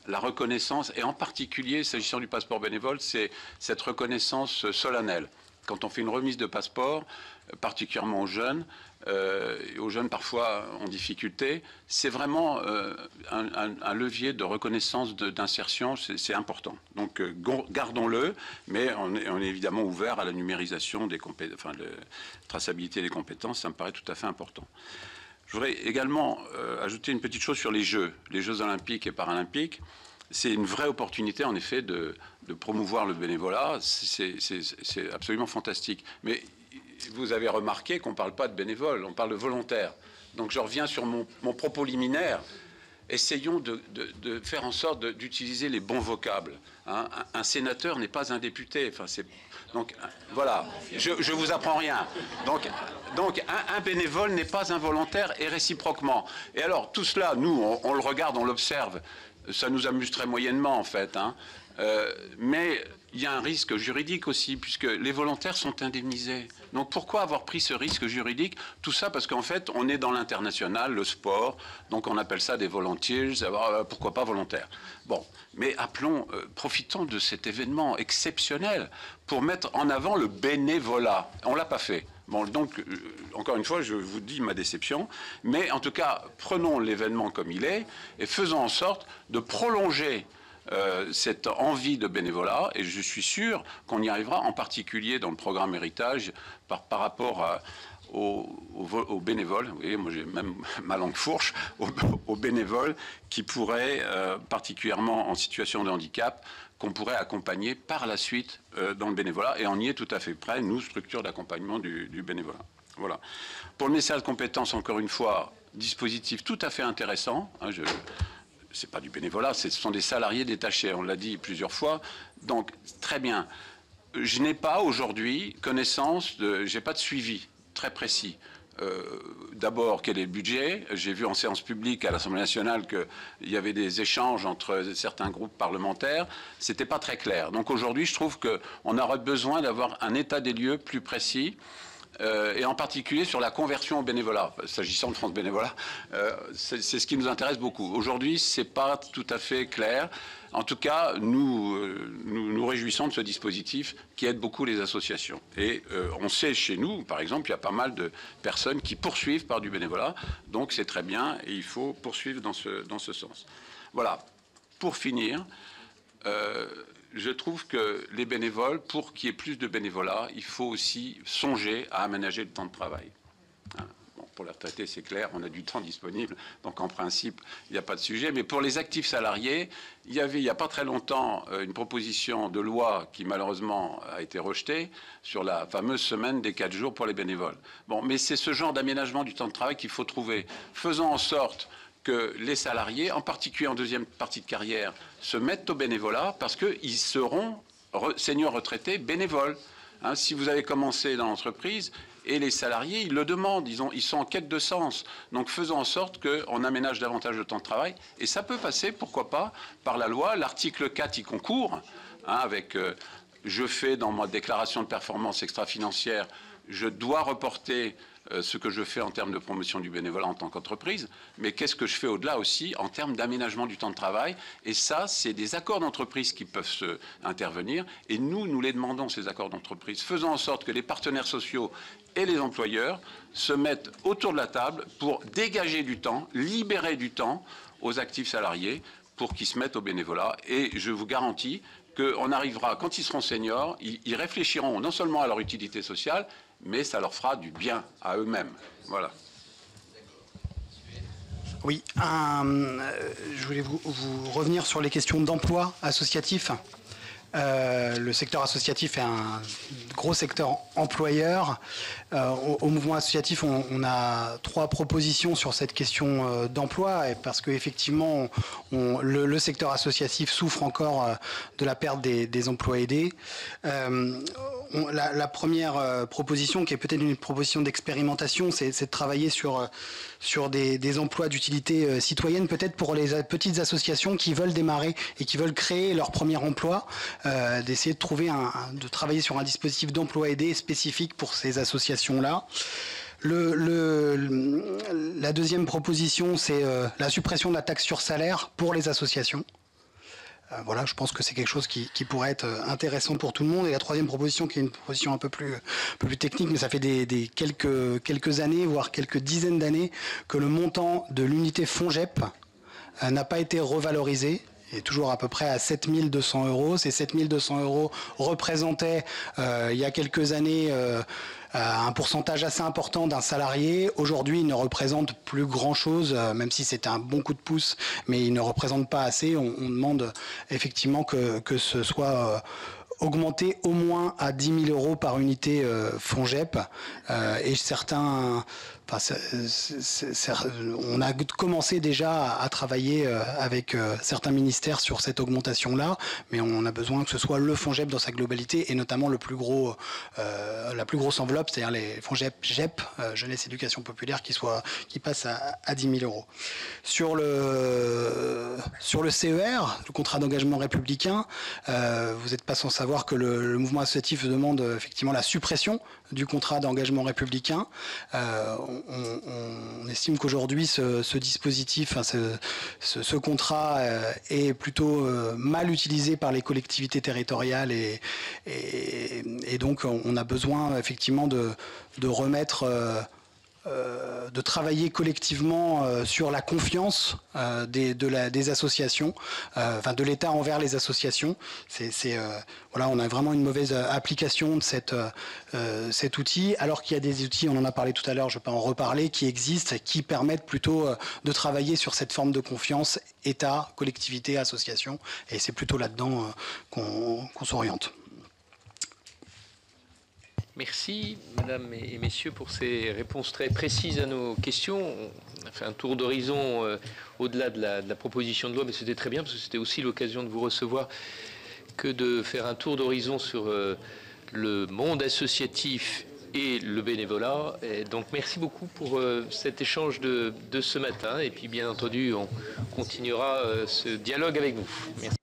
la reconnaissance. Et en particulier, s'agissant du passeport bénévole, c'est cette reconnaissance solennelle. Quand on fait une remise de passeport, particulièrement aux jeunes parfois en difficulté, c'est vraiment un levier de reconnaissance, d'insertion, c'est important. Donc gardons-le, mais on est évidemment ouvert à la numérisation des compétences, enfin, la traçabilité des compétences, ça me paraît tout à fait important. Je voudrais également ajouter une petite chose sur les Jeux olympiques et paralympiques. C'est une vraie opportunité, en effet, de promouvoir le bénévolat. C'est absolument fantastique. Mais vous avez remarqué qu'on ne parle pas de bénévoles, on parle de volontaires. Donc je reviens sur mon propos liminaire. Essayons de faire en sorte d'utiliser les bons vocables. Un sénateur n'est pas un député. Enfin, donc voilà, je vous apprends rien. Donc un bénévole n'est pas un volontaire et réciproquement. Et alors tout cela, nous, on le regarde, on l'observe. Ça nous amuse très moyennement en fait. Mais il y a un risque juridique aussi, puisque les volontaires sont indemnisés. Donc pourquoi avoir pris ce risque juridique? Tout ça parce qu'en fait, on est dans l'international, le sport, donc on appelle ça des volunteers, pourquoi pas volontaires. Bon, mais profitons de cet événement exceptionnel pour mettre en avant le bénévolat. On ne l'a pas fait. Bon, donc, encore une fois, je vous dis ma déception, mais en tout cas, prenons l'événement comme il est et faisons en sorte de prolonger cette envie de bénévolat, et je suis sûr qu'on y arrivera, en particulier dans le programme Héritage, par rapport aux bénévoles. Vous voyez, moi j'ai même ma langue fourche, aux bénévoles qui pourraient, particulièrement en situation de handicap, qu'on pourrait accompagner par la suite dans le bénévolat, et on y est tout à fait prêt, nous, structure d'accompagnement du bénévolat. Voilà. Pour le message de compétences, encore une fois, dispositif tout à fait intéressant. C'est pas du bénévolat, ce sont des salariés détachés, on l'a dit plusieurs fois. Donc, très bien. Je n'ai pas aujourd'hui connaissance j'ai pas de suivi très précis. D'abord, quel est le budget? J'ai vu en séance publique à l'Assemblée nationale qu'il y avait des échanges entre certains groupes parlementaires. C'était pas très clair. Donc aujourd'hui, je trouve qu'on aurait besoin d'avoir un état des lieux plus précis et en particulier sur la conversion au bénévolat. S'agissant de France Bénévolat, c'est ce qui nous intéresse beaucoup. Aujourd'hui, ce n'est pas tout à fait clair. En tout cas, nous nous réjouissons de ce dispositif qui aide beaucoup les associations. Et on sait chez nous, par exemple, il y a pas mal de personnes qui poursuivent par du bénévolat. Donc c'est très bien et il faut poursuivre dans ce sens. Voilà. Pour finir, je trouve que les bénévoles, pour qu'il y ait plus de bénévolat, il faut aussi songer à aménager le temps de travail. Bon, pour les retraités, c'est clair, on a du temps disponible, donc en principe, il n'y a pas de sujet. Mais pour les actifs salariés, il y avait, il n'y a pas très longtemps, une proposition de loi qui, malheureusement, a été rejetée sur la fameuse semaine des 4 jours pour les bénévoles. Bon, mais c'est ce genre d'aménagement du temps de travail qu'il faut trouver. Faisons en sorte que les salariés, en particulier en deuxième partie de carrière, se mettent au bénévolat parce qu'ils seront seniors retraités bénévoles. Hein, si vous avez commencé dans l'entreprise, et les salariés, ils le demandent, ils sont en quête de sens. Donc faisons en sorte qu'on aménage davantage le temps de travail. Et ça peut passer, pourquoi pas, par la loi. L'article 4 y concourt, hein, avec je fais dans ma déclaration de performance extra-financière, je dois reporter ce que je fais en termes de promotion du bénévolat en tant qu'entreprise, mais qu'est-ce que je fais au-delà aussi en termes d'aménagement du temps de travail. Et ça, c'est des accords d'entreprise qui peuvent intervenir, et nous les demandons, ces accords d'entreprise. Faisons en sorte que les partenaires sociaux et les employeurs se mettent autour de la table pour dégager du temps, libérer du temps aux actifs salariés pour qu'ils se mettent au bénévolat. Et je vous garantis qu'on arrivera, quand ils seront seniors, ils réfléchiront non seulement à leur utilité sociale, mais ça leur fera du bien à eux-mêmes. Voilà. Oui, je voulais vous revenir sur les questions d'emploi associatif. Le secteur associatif est un gros secteur employeur. Au mouvement associatif, on a 3 propositions sur cette question d'emploi, parce qu'effectivement, le secteur associatif souffre encore de la perte des emplois aidés. La première proposition, qui est peut-être une proposition d'expérimentation, c'est de travailler sur des emplois d'utilité citoyenne, peut-être pour les petites associations qui veulent démarrer et qui veulent créer leur premier emploi, d'essayer de travailler sur un dispositif d'emploi aidé spécifique pour ces associations-là. La deuxième proposition, c'est la suppression de la taxe sur salaire pour les associations. Voilà, je pense que c'est quelque chose qui pourrait être intéressant pour tout le monde. Et la troisième proposition, qui est une proposition un peu plus technique, mais ça fait quelques années, voire quelques dizaines d'années, que le montant de l'unité FONGEP n'a pas été revalorisé. Il est toujours à peu près à 7 200 €. Ces 7 200 € représentaient, il y a quelques années, un pourcentage assez important d'un salarié. Aujourd'hui, il ne représente plus grand-chose, même si c'était un bon coup de pouce, mais il ne représente pas assez. On demande effectivement que ce soit augmenté au moins à 10 000 € par unité FONGEP. Et certains... on a commencé déjà à travailler avec certains ministères sur cette augmentation-là, mais on a besoin que ce soit le FONGEP dans sa globalité, et notamment la plus grosse enveloppe, c'est-à-dire les FONGEP GEP, Jeunesse Éducation Populaire, qui passe à 10 000 €. Sur le CER, le contrat d'engagement républicain, vous n'êtes pas sans savoir que le mouvement associatif demande effectivement la suppression du contrat d'engagement républicain. On estime qu'aujourd'hui, ce dispositif, ce contrat est plutôt mal utilisé par les collectivités territoriales, et donc on a besoin effectivement de remettre... de travailler collectivement sur la confiance des associations, enfin de l'État envers les associations. Voilà, on a vraiment une mauvaise application de cet outil, alors qu'il y a des outils, on en a parlé tout à l'heure, je ne vais pas en reparler, qui existent, qui permettent plutôt de travailler sur cette forme de confiance État, collectivité, association, et c'est plutôt là-dedans qu'on s'oriente. Merci, mesdames et messieurs, pour ces réponses très précises à nos questions. On a fait un tour d'horizon au-delà de la proposition de loi, mais c'était très bien, parce que c'était aussi l'occasion de vous recevoir que de faire un tour d'horizon sur le monde associatif et le bénévolat. Et donc, merci beaucoup pour cet échange de ce matin. Et puis, bien entendu, on continuera ce dialogue avec vous. Merci.